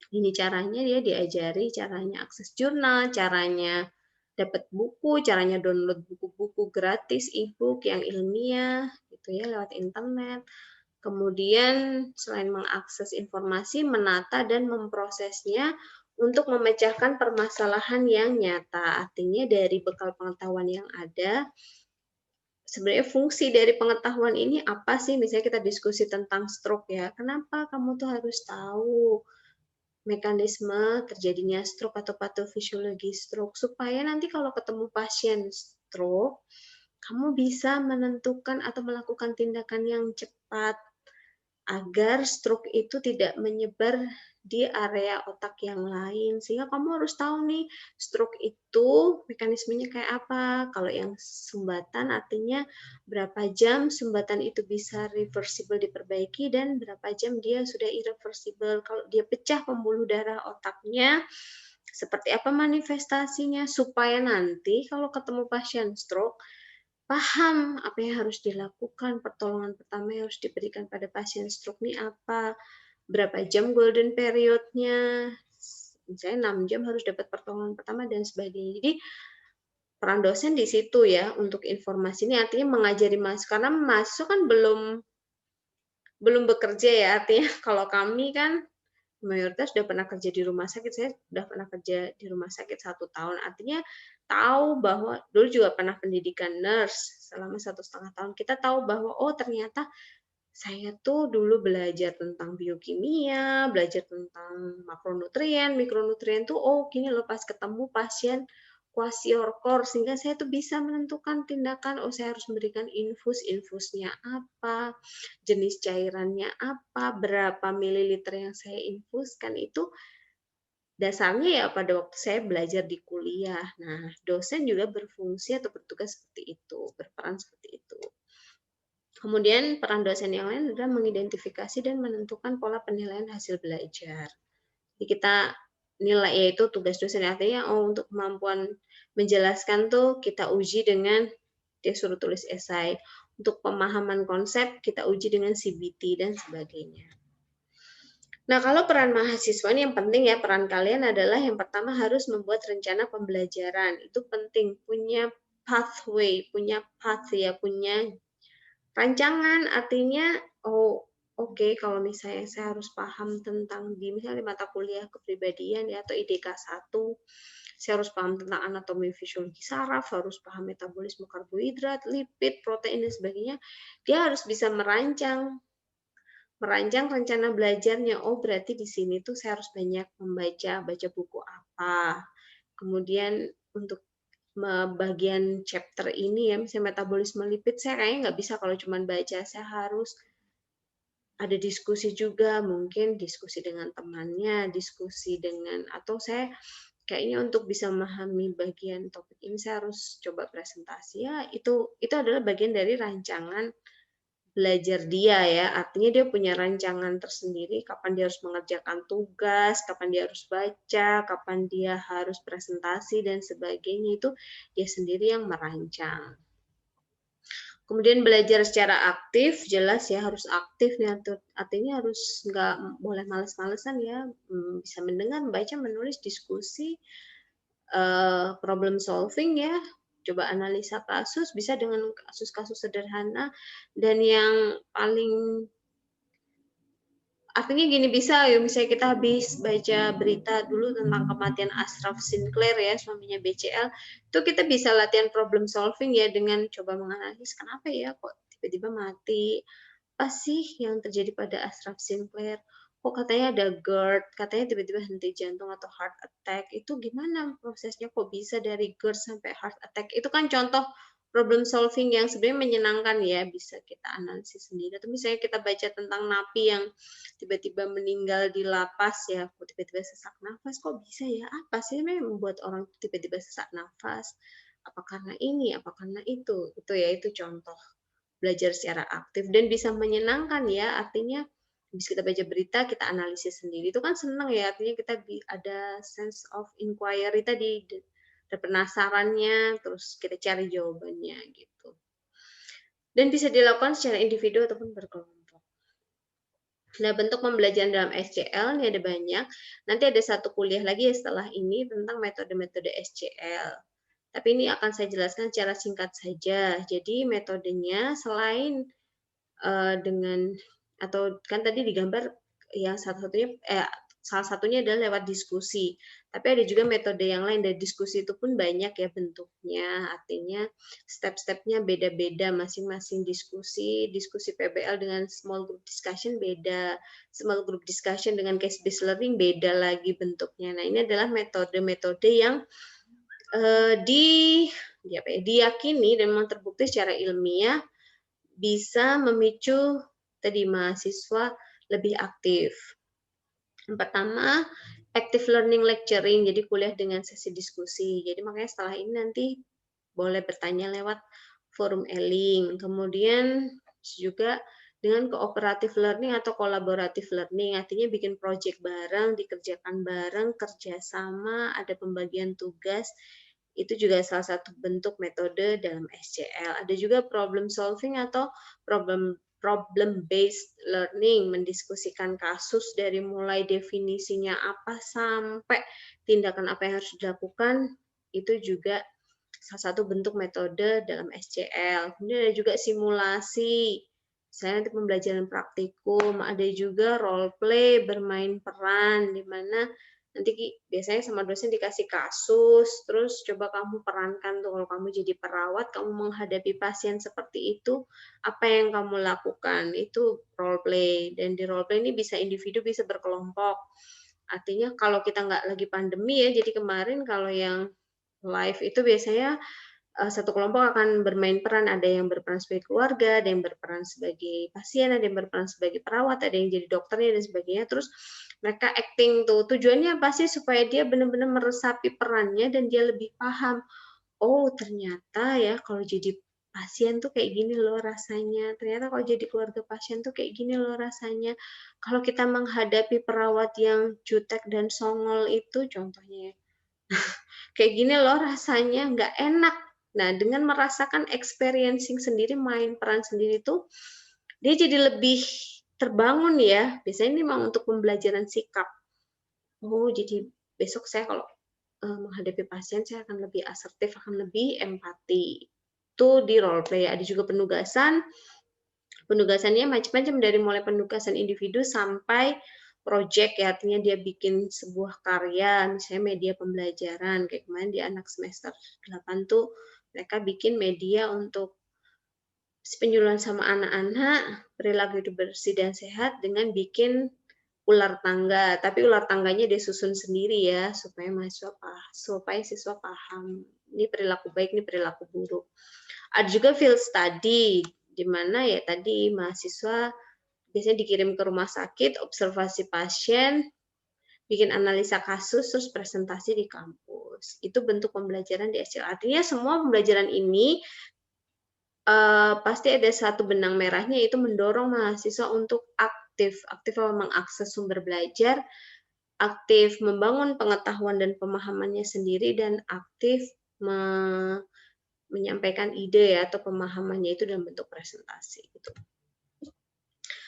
Ini caranya dia diajari, caranya akses jurnal, caranya dapat buku, caranya download buku-buku gratis, e-book yang ilmiah, gitu ya, lewat internet. Kemudian selain mengakses informasi, menata dan memprosesnya untuk memecahkan permasalahan yang nyata. Artinya dari bekal pengetahuan yang ada, sebenarnya fungsi dari pengetahuan ini apa sih? Misalnya kita diskusi tentang stroke ya, kenapa kamu tuh harus tahu mekanisme terjadinya stroke atau patofisiologi stroke, supaya nanti kalau ketemu pasien stroke, kamu bisa menentukan atau melakukan tindakan yang cepat agar stroke itu tidak menyebar di area otak yang lain. Sehingga kamu harus tahu nih, stroke itu mekanismenya kayak apa. Kalau yang sumbatan artinya berapa jam sumbatan itu bisa reversible diperbaiki dan berapa jam dia sudah irreversible. Kalau dia pecah pembuluh darah otaknya, seperti apa manifestasinya supaya nanti kalau ketemu pasien stroke paham apa yang harus dilakukan, pertolongan pertama yang harus diberikan pada pasien stroke ini apa, berapa jam golden period-nya, misalnya 6 jam harus dapat pertolongan pertama dan sebagainya. Jadi peran dosen di situ ya untuk informasi ini artinya mengajari mahasiswa karena mahasiswa kan belum bekerja ya, artinya kalau kami kan mayoritas sudah pernah kerja di rumah sakit, saya sudah pernah kerja di rumah sakit 1 tahun, artinya tahu bahwa dulu juga pernah pendidikan nurse selama 1,5 tahun, kita tahu bahwa, oh ternyata saya tuh dulu belajar tentang biokimia, belajar tentang makronutrien, mikronutrien tuh, oh gini loh pas ketemu pasien kwashiorkor, sehingga saya tuh bisa menentukan tindakan, oh saya harus memberikan infusnya apa, jenis cairannya apa, berapa mililiter yang saya infuskan, itu dasarnya ya pada waktu saya belajar di kuliah. Nah, dosen juga berfungsi atau bertugas seperti itu, berperan seperti itu. Kemudian peran dosen yang lain adalah mengidentifikasi dan menentukan pola penilaian hasil belajar. Jadi kita nilai, yaitu tugas dosen, artinya untuk kemampuan menjelaskan tuh kita uji dengan dia suruh tulis esai. Untuk pemahaman konsep kita uji dengan CBT dan sebagainya. Nah, kalau peran mahasiswa ini yang penting ya, peran kalian adalah yang pertama harus membuat rencana pembelajaran. Itu penting, punya pathway, punya path ya, punya rancangan. Artinya, oh oke, kalau misalnya saya harus paham tentang di misalnya mata kuliah kepribadian ya atau IDK 1, saya harus paham tentang anatomi fisiologi saraf, harus paham metabolisme karbohidrat, lipid, protein dan sebagainya. Dia harus bisa merancang rencana belajarnya. Oh, berarti di sini tuh saya harus banyak baca buku apa. Kemudian untuk bagian chapter ini ya, misalnya metabolisme lipid, saya kayaknya nggak bisa kalau cuma baca, saya harus ada diskusi juga, mungkin diskusi dengan temannya, diskusi dengan, atau saya kayaknya untuk bisa memahami bagian topik ini saya harus coba presentasi ya, itu adalah bagian dari rancangan belajar dia ya, artinya dia punya rancangan tersendiri, kapan dia harus mengerjakan tugas, kapan dia harus baca, kapan dia harus presentasi dan sebagainya, itu dia sendiri yang merancang. Kemudian belajar secara aktif, jelas ya harus aktif nih, artinya harus nggak boleh males-malesan ya, bisa mendengar, membaca, menulis, diskusi, problem solving ya, coba analisa kasus, bisa dengan kasus-kasus sederhana, dan yang paling artinya gini, bisa ya misalnya kita habis baca berita dulu tentang kematian Ashraf Sinclair ya, suaminya BCL, itu kita bisa latihan problem solving ya dengan coba menganalisis kenapa ya kok tiba-tiba mati, apa sih yang terjadi pada Ashraf Sinclair, kok katanya ada GERD, katanya tiba-tiba henti jantung atau heart attack, itu gimana prosesnya kok bisa dari GERD sampai heart attack, itu kan contoh problem solving yang sebenarnya menyenangkan ya, bisa kita analisis sendiri. Atau misalnya kita baca tentang napi yang tiba-tiba meninggal di lapas ya, kok tiba-tiba sesak nafas, kok bisa ya? Apa sih yang membuat orang tiba-tiba sesak nafas? Apa karena ini, apa karena itu? Itu ya, itu contoh belajar secara aktif dan bisa menyenangkan ya, artinya habis kita baca berita, kita analisis sendiri. Itu kan senang ya, artinya kita ada sense of inquiry tadi, ada penasarannya, terus kita cari jawabannya gitu. Dan bisa dilakukan secara individu ataupun berkelompok. Nah, bentuk pembelajaran dalam SCL ini ada banyak. Nanti ada satu kuliah lagi ya setelah ini tentang metode-metode SCL. Tapi ini akan saya jelaskan secara singkat saja. Jadi metodenya selain dengan, atau kan tadi digambar yang salah satunya adalah lewat diskusi. Tapi ada juga metode yang lain, dari diskusi itu pun banyak ya bentuknya, artinya step-stepnya beda-beda, masing-masing diskusi PBL dengan small group discussion beda, small group discussion dengan case based learning beda lagi bentuknya. Nah, ini adalah metode-metode yang diyakini dan memang terbukti secara ilmiah bisa memicu tadi mahasiswa lebih aktif. Yang pertama, active learning lecturing, jadi kuliah dengan sesi diskusi. Jadi makanya setelah ini nanti boleh bertanya lewat forum e-link. Kemudian juga dengan cooperative learning atau collaborative learning, artinya bikin project bareng, dikerjakan bareng, kerjasama, ada pembagian tugas. Itu juga salah satu bentuk metode dalam SCL. Ada juga problem solving atau problem based learning, mendiskusikan kasus dari mulai definisinya apa sampai tindakan apa yang harus dilakukan, itu juga salah satu bentuk metode dalam SCL. Kemudian ada juga simulasi, saya nanti pembelajaran praktikum, ada juga role play, bermain peran, di mana nanti biasanya sama dosen dikasih kasus, terus coba kamu perankan tuh kalau kamu jadi perawat, kamu menghadapi pasien seperti itu, apa yang kamu lakukan? Itu role play, dan di role play ini bisa individu, bisa berkelompok. Artinya kalau kita nggak lagi pandemi ya, jadi kemarin kalau yang live itu biasanya satu kelompok akan bermain peran, ada yang berperan sebagai keluarga, ada yang berperan sebagai pasien, ada yang berperan sebagai perawat, ada yang jadi dokternya dan sebagainya. Terus mereka acting tuh, tujuannya apa sih? Supaya dia benar-benar meresapi perannya dan dia lebih paham. Oh, ternyata ya kalau jadi pasien tuh kayak gini loh rasanya. Ternyata kalau jadi keluarga pasien tuh kayak gini loh rasanya. Kalau kita menghadapi perawat yang jutek dan songol itu contohnya ya, kayak gini loh rasanya, nggak enak. Nah, dengan merasakan experiencing sendiri, main peran sendiri tuh, dia jadi lebih terbangun ya. Biasanya ini memang untuk pembelajaran sikap. Oh, jadi besok saya kalau menghadapi pasien, saya akan lebih asertif, akan lebih empati. Itu di role play. Ada juga penugasan. Penugasannya macam-macam dari mulai penugasan individu sampai project ya, artinya dia bikin sebuah karya, misalnya media pembelajaran. Kayak kemarin di anak semester 8 tuh mereka bikin media untuk penyuluhan sama anak-anak, perilaku hidup bersih dan sehat dengan bikin ular tangga, tapi ular tangganya dia susun sendiri ya, supaya mahasiswa supaya siswa paham, ini perilaku baik, ini perilaku buruk. Ada juga field study, di mana ya tadi mahasiswa biasanya dikirim ke rumah sakit, observasi pasien, bikin analisa kasus, terus presentasi di kampus. Itu bentuk pembelajaran di SCL. Artinya semua pembelajaran ini pasti ada satu benang merahnya, yaitu mendorong mahasiswa untuk aktif. Aktif mengakses sumber belajar, aktif membangun pengetahuan dan pemahamannya sendiri, dan aktif menyampaikan ide ya atau pemahamannya itu dalam bentuk presentasi gitu.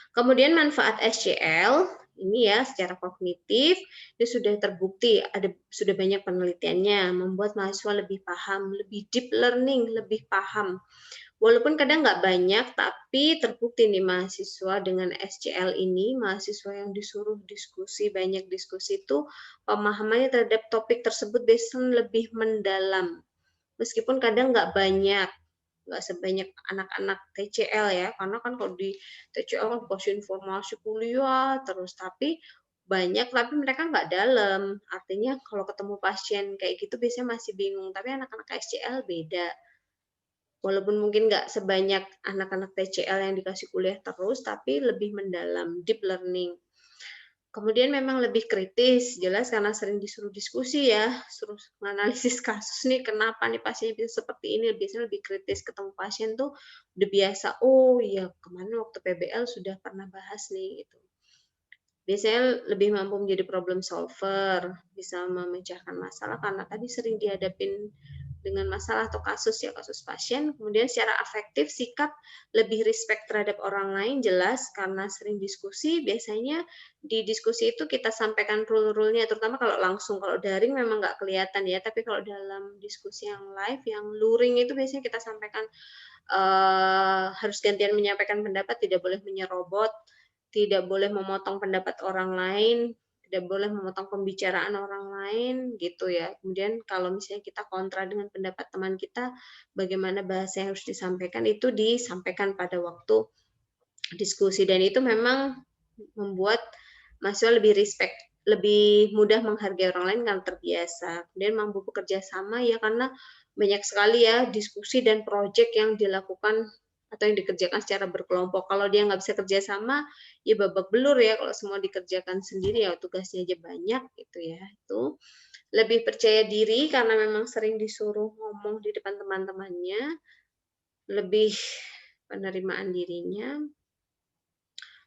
Kemudian manfaat SCL ini ya secara kognitif itu sudah terbukti, sudah banyak penelitiannya, membuat mahasiswa lebih paham, lebih deep learning, lebih paham. Walaupun kadang nggak banyak, tapi terbukti nih mahasiswa dengan SCL ini, mahasiswa yang disuruh diskusi, banyak diskusi itu pemahamannya terhadap topik tersebut biasanya lebih mendalam. Meskipun kadang nggak banyak, nggak sebanyak anak-anak TCL ya, karena kan kalau di TCL kan kasih informasi kuliah terus, tapi banyak, tapi mereka nggak dalam. Artinya kalau ketemu pasien kayak gitu biasanya masih bingung, tapi anak-anak SCL beda. Walaupun mungkin nggak sebanyak anak-anak TCL yang dikasih kuliah terus, tapi lebih mendalam, deep learning. Kemudian memang lebih kritis, jelas karena sering disuruh diskusi ya, suruh menganalisis kasus nih, kenapa nih pasien bisa seperti ini, biasanya lebih kritis, ketemu pasien tuh udah biasa, oh iya kemarin waktu PBL sudah pernah bahas nih gitu. Biasanya lebih mampu menjadi problem solver, bisa memecahkan masalah karena tadi sering dihadapin dengan masalah atau kasus ya, kasus pasien. Kemudian secara afektif, sikap lebih respect terhadap orang lain, jelas karena sering diskusi. Biasanya di diskusi itu kita sampaikan rule-rule-nya, terutama kalau langsung. Kalau daring memang nggak kelihatan ya, tapi kalau dalam diskusi yang live, yang luring itu biasanya kita sampaikan harus gantian menyampaikan pendapat, tidak boleh menyerobot, tidak boleh memotong pendapat orang lain, tidak boleh memotong pembicaraan orang lain gitu ya. Kemudian kalau misalnya kita kontra dengan pendapat teman kita, bagaimana bahasa yang harus disampaikan itu disampaikan pada waktu diskusi, dan itu memang membuat mahasiswa lebih respect, lebih mudah menghargai orang lain karena terbiasa. Kemudian mampu bekerja sama ya karena banyak sekali ya diskusi dan proyek yang dilakukan atau yang dikerjakan secara berkelompok. Kalau dia nggak bisa kerja sama, ya babak belur ya kalau semua dikerjakan sendiri ya tugasnya aja banyak gitu ya. Itu lebih percaya diri karena memang sering disuruh ngomong di depan teman-temannya, lebih penerimaan dirinya.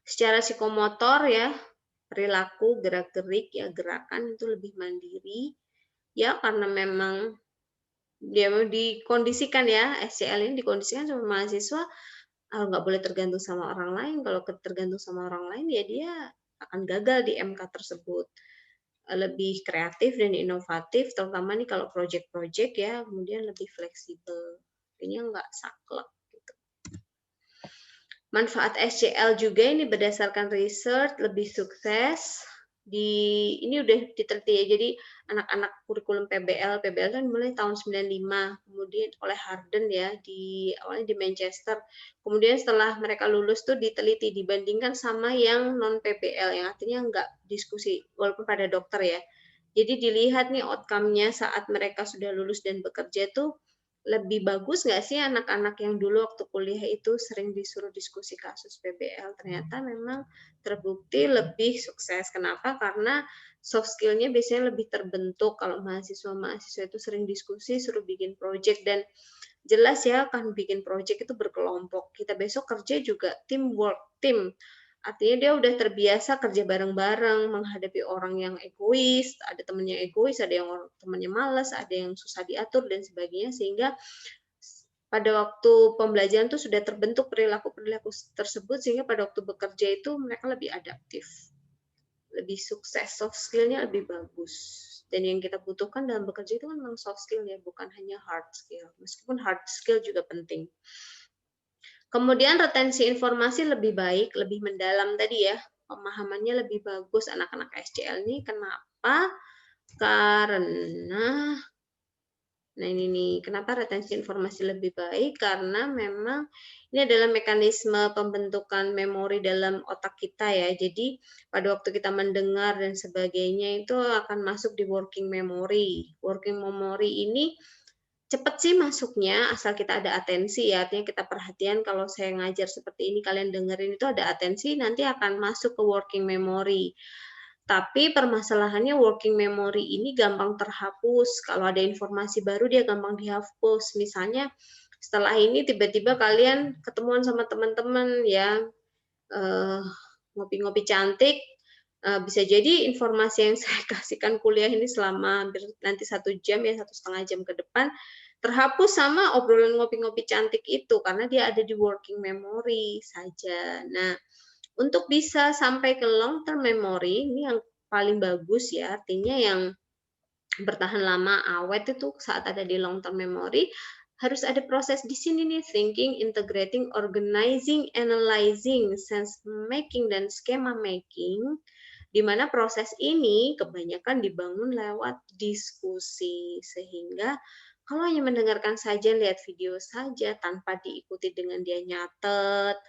Secara psikomotor ya, perilaku, gerak-gerik ya, gerakan itu lebih mandiri. Ya karena memang dia dikondisikan ya, SCL ini dikondisikan sama mahasiswa nggak boleh tergantung sama orang lain. Kalau tergantung sama orang lain ya dia akan gagal di MK tersebut. Lebih kreatif dan inovatif, terutama nih kalau project-project ya, kemudian lebih fleksibel. Ini nggak saklek. Gitu. Manfaat SCL juga ini berdasarkan research lebih sukses. Ini udah diteliti ya, jadi anak-anak kurikulum PBL kan mulai tahun 95, kemudian oleh Harden ya, awalnya di Manchester. Kemudian setelah mereka lulus tuh diteliti, dibandingkan sama yang non PBL, yang artinya nggak diskusi, walaupun pada dokter ya. Jadi dilihat nih outcome-nya saat mereka sudah lulus dan bekerja tuh, lebih bagus nggak sih anak-anak yang dulu waktu kuliah itu sering disuruh diskusi kasus PBL, ternyata memang terbukti lebih sukses. Kenapa? Karena soft skill-nya biasanya lebih terbentuk kalau mahasiswa-mahasiswa itu sering diskusi, suruh bikin project, dan jelas ya kan bikin project itu berkelompok. Kita besok kerja juga teamwork, tim. Artinya dia udah terbiasa kerja bareng-bareng, menghadapi orang yang egois, ada temennya egois, ada yang temennya malas, ada yang susah diatur dan sebagainya, sehingga pada waktu pembelajaran tuh sudah terbentuk perilaku-perilaku tersebut, sehingga pada waktu bekerja itu mereka lebih adaptif, lebih sukses, soft skill-nya lebih bagus. Dan yang kita butuhkan dalam bekerja itu kan memang soft skill ya, bukan hanya hard skill. Meskipun hard skill juga penting. Kemudian retensi informasi lebih baik, lebih mendalam tadi ya, pemahamannya lebih bagus anak-anak SCL ini. Kenapa? Karena Nah ini nih, kenapa retensi informasi lebih baik? Karena memang ini adalah mekanisme pembentukan memori dalam otak kita ya. Jadi pada waktu kita mendengar dan sebagainya itu akan masuk di working memory. Working memory ini cepat sih masuknya asal kita ada atensi ya. Artinya kita perhatian kalau saya ngajar seperti ini, kalian dengerin itu ada atensi, nanti akan masuk ke working memory. Tapi permasalahannya working memory ini gampang terhapus. Kalau ada informasi baru dia gampang dihapus. Misalnya setelah ini tiba-tiba kalian ketemuan sama teman-teman ya, ngopi-ngopi cantik, bisa jadi informasi yang saya kasihkan kuliah ini selama hampir nanti 1 jam ya, 1,5 jam ke depan, terhapus sama obrolan ngopi-ngopi cantik itu, karena dia ada di working memory saja. Nah, untuk bisa sampai ke long term memory, ini yang paling bagus ya, artinya yang bertahan lama, awet itu saat ada di long term memory, harus ada proses di sini nih, thinking, integrating, organizing, analyzing, sense making, dan schema making, di mana proses ini kebanyakan dibangun lewat diskusi, sehingga kalau hanya mendengarkan saja, lihat video saja, tanpa diikuti dengan dia nyatet,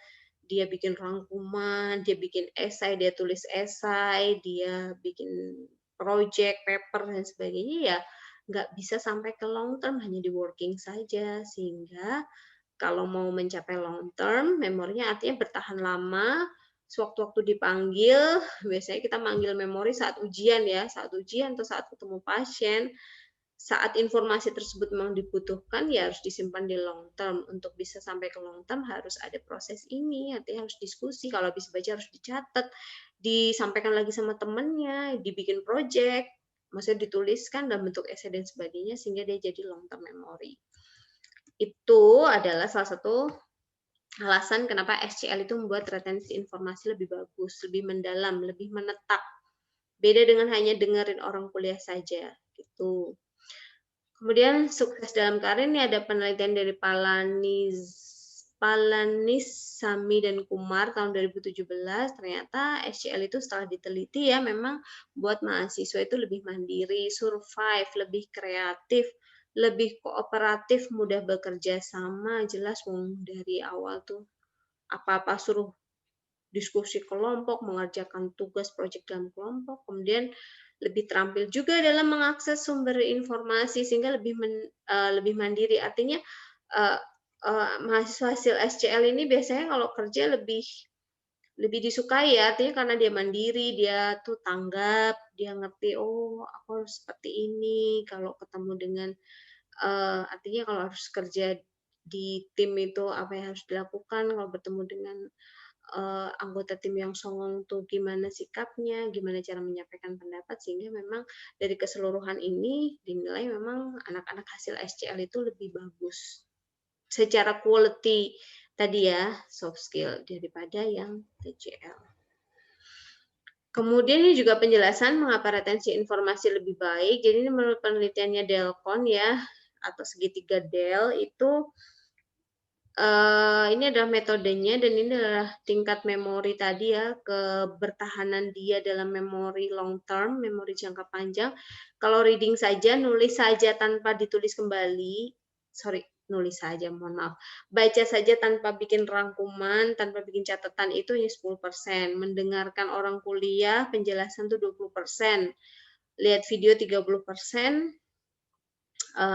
dia bikin rangkuman, dia bikin esai, dia tulis esai, dia bikin project, paper, dan sebagainya, ya nggak bisa sampai ke long term, hanya di working saja. Sehingga kalau mau mencapai long term, memorinya artinya bertahan lama, sewaktu-waktu dipanggil, biasanya kita manggil memori saat ujian ya, saat ujian atau saat ketemu pasien, saat informasi tersebut memang dibutuhkan, ya harus disimpan di long term. Untuk bisa sampai ke long term harus ada proses ini, artinya harus diskusi, kalau habis baca harus dicatat, disampaikan lagi sama temannya, dibikin project, maksudnya dituliskan dalam bentuk esai dan sebagainya, sehingga dia jadi long term memory. Itu adalah salah satu alasan kenapa SCL itu membuat retensi informasi lebih bagus, lebih mendalam, lebih menetap. Beda dengan hanya dengerin orang kuliah saja, gitu. Kemudian sukses dalam karir ini ada penelitian dari Palanis, Sami, dan Kumar tahun 2017, ternyata SCL itu setelah diteliti ya memang buat mahasiswa itu lebih mandiri, survive, lebih kreatif, lebih kooperatif, mudah bekerja sama, jelas dari awal tuh apa-apa suruh diskusi kelompok, mengerjakan tugas proyek dalam kelompok, kemudian lebih terampil juga dalam mengakses sumber informasi sehingga lebih mandiri. Artinya mahasiswa hasil SCL ini biasanya kalau kerja lebih lebih disukai ya, artinya karena dia mandiri, dia tuh tanggap, dia ngerti, "Oh, aku harus seperti ini." Kalau ketemu dengan artinya kalau harus kerja di tim itu apa yang harus dilakukan, kalau bertemu dengan, anggota tim yang songong tuh gimana sikapnya, gimana cara menyampaikan pendapat, sehingga memang dari keseluruhan ini dinilai memang anak-anak hasil SCL itu lebih bagus. Secara quality tadi ya, soft skill daripada yang TCL. Kemudian ini juga penjelasan mengapa retensi informasi lebih baik. Jadi ini menurut penelitiannya Delcon ya, atau segitiga Del itu ini adalah metodenya dan ini adalah tingkat memori tadi ya, kebertahanan dia dalam memori long term, memori jangka panjang. Kalau reading saja, nulis saja tanpa ditulis kembali, sorry, nulis saja, mohon maaf. Baca saja tanpa bikin rangkuman, tanpa bikin catatan itu hanya 10%. Mendengarkan orang kuliah, penjelasan tuh 20%. Lihat video 30%,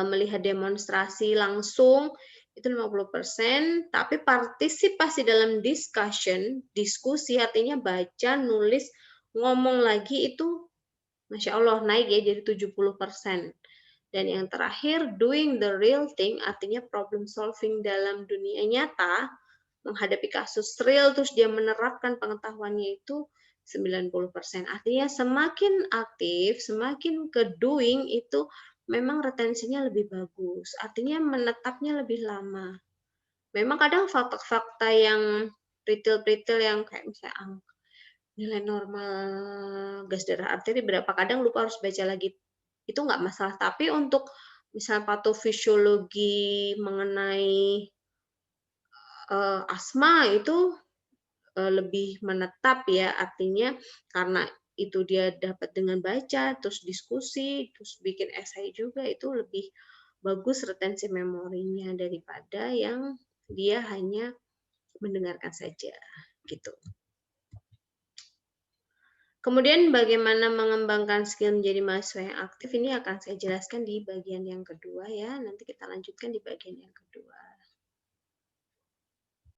melihat demonstrasi langsung itu 50%, tapi partisipasi dalam discussion, diskusi artinya baca, nulis, ngomong lagi itu Masya Allah naik ya jadi 70%. Dan yang terakhir, doing the real thing artinya problem solving dalam dunia nyata, menghadapi kasus real terus dia menerapkan pengetahuannya itu 90%. Artinya semakin aktif, semakin ke doing itu memang retensinya lebih bagus. Artinya menetapnya lebih lama. Memang kadang fakta-fakta yang retail-retail yang kayak misalnya nilai normal gas darah arteri berapa, kadang lupa harus baca lagi. Itu nggak masalah. Tapi untuk misal patofisiologi mengenai asma itu lebih menetap ya, artinya karena itu dia dapat dengan baca, terus diskusi, terus bikin esai juga, itu lebih bagus retensi memorinya daripada yang dia hanya mendengarkan saja, gitu. Kemudian bagaimana mengembangkan skill menjadi mahasiswa yang aktif, ini akan saya jelaskan di bagian yang kedua ya, nanti kita lanjutkan di bagian yang kedua.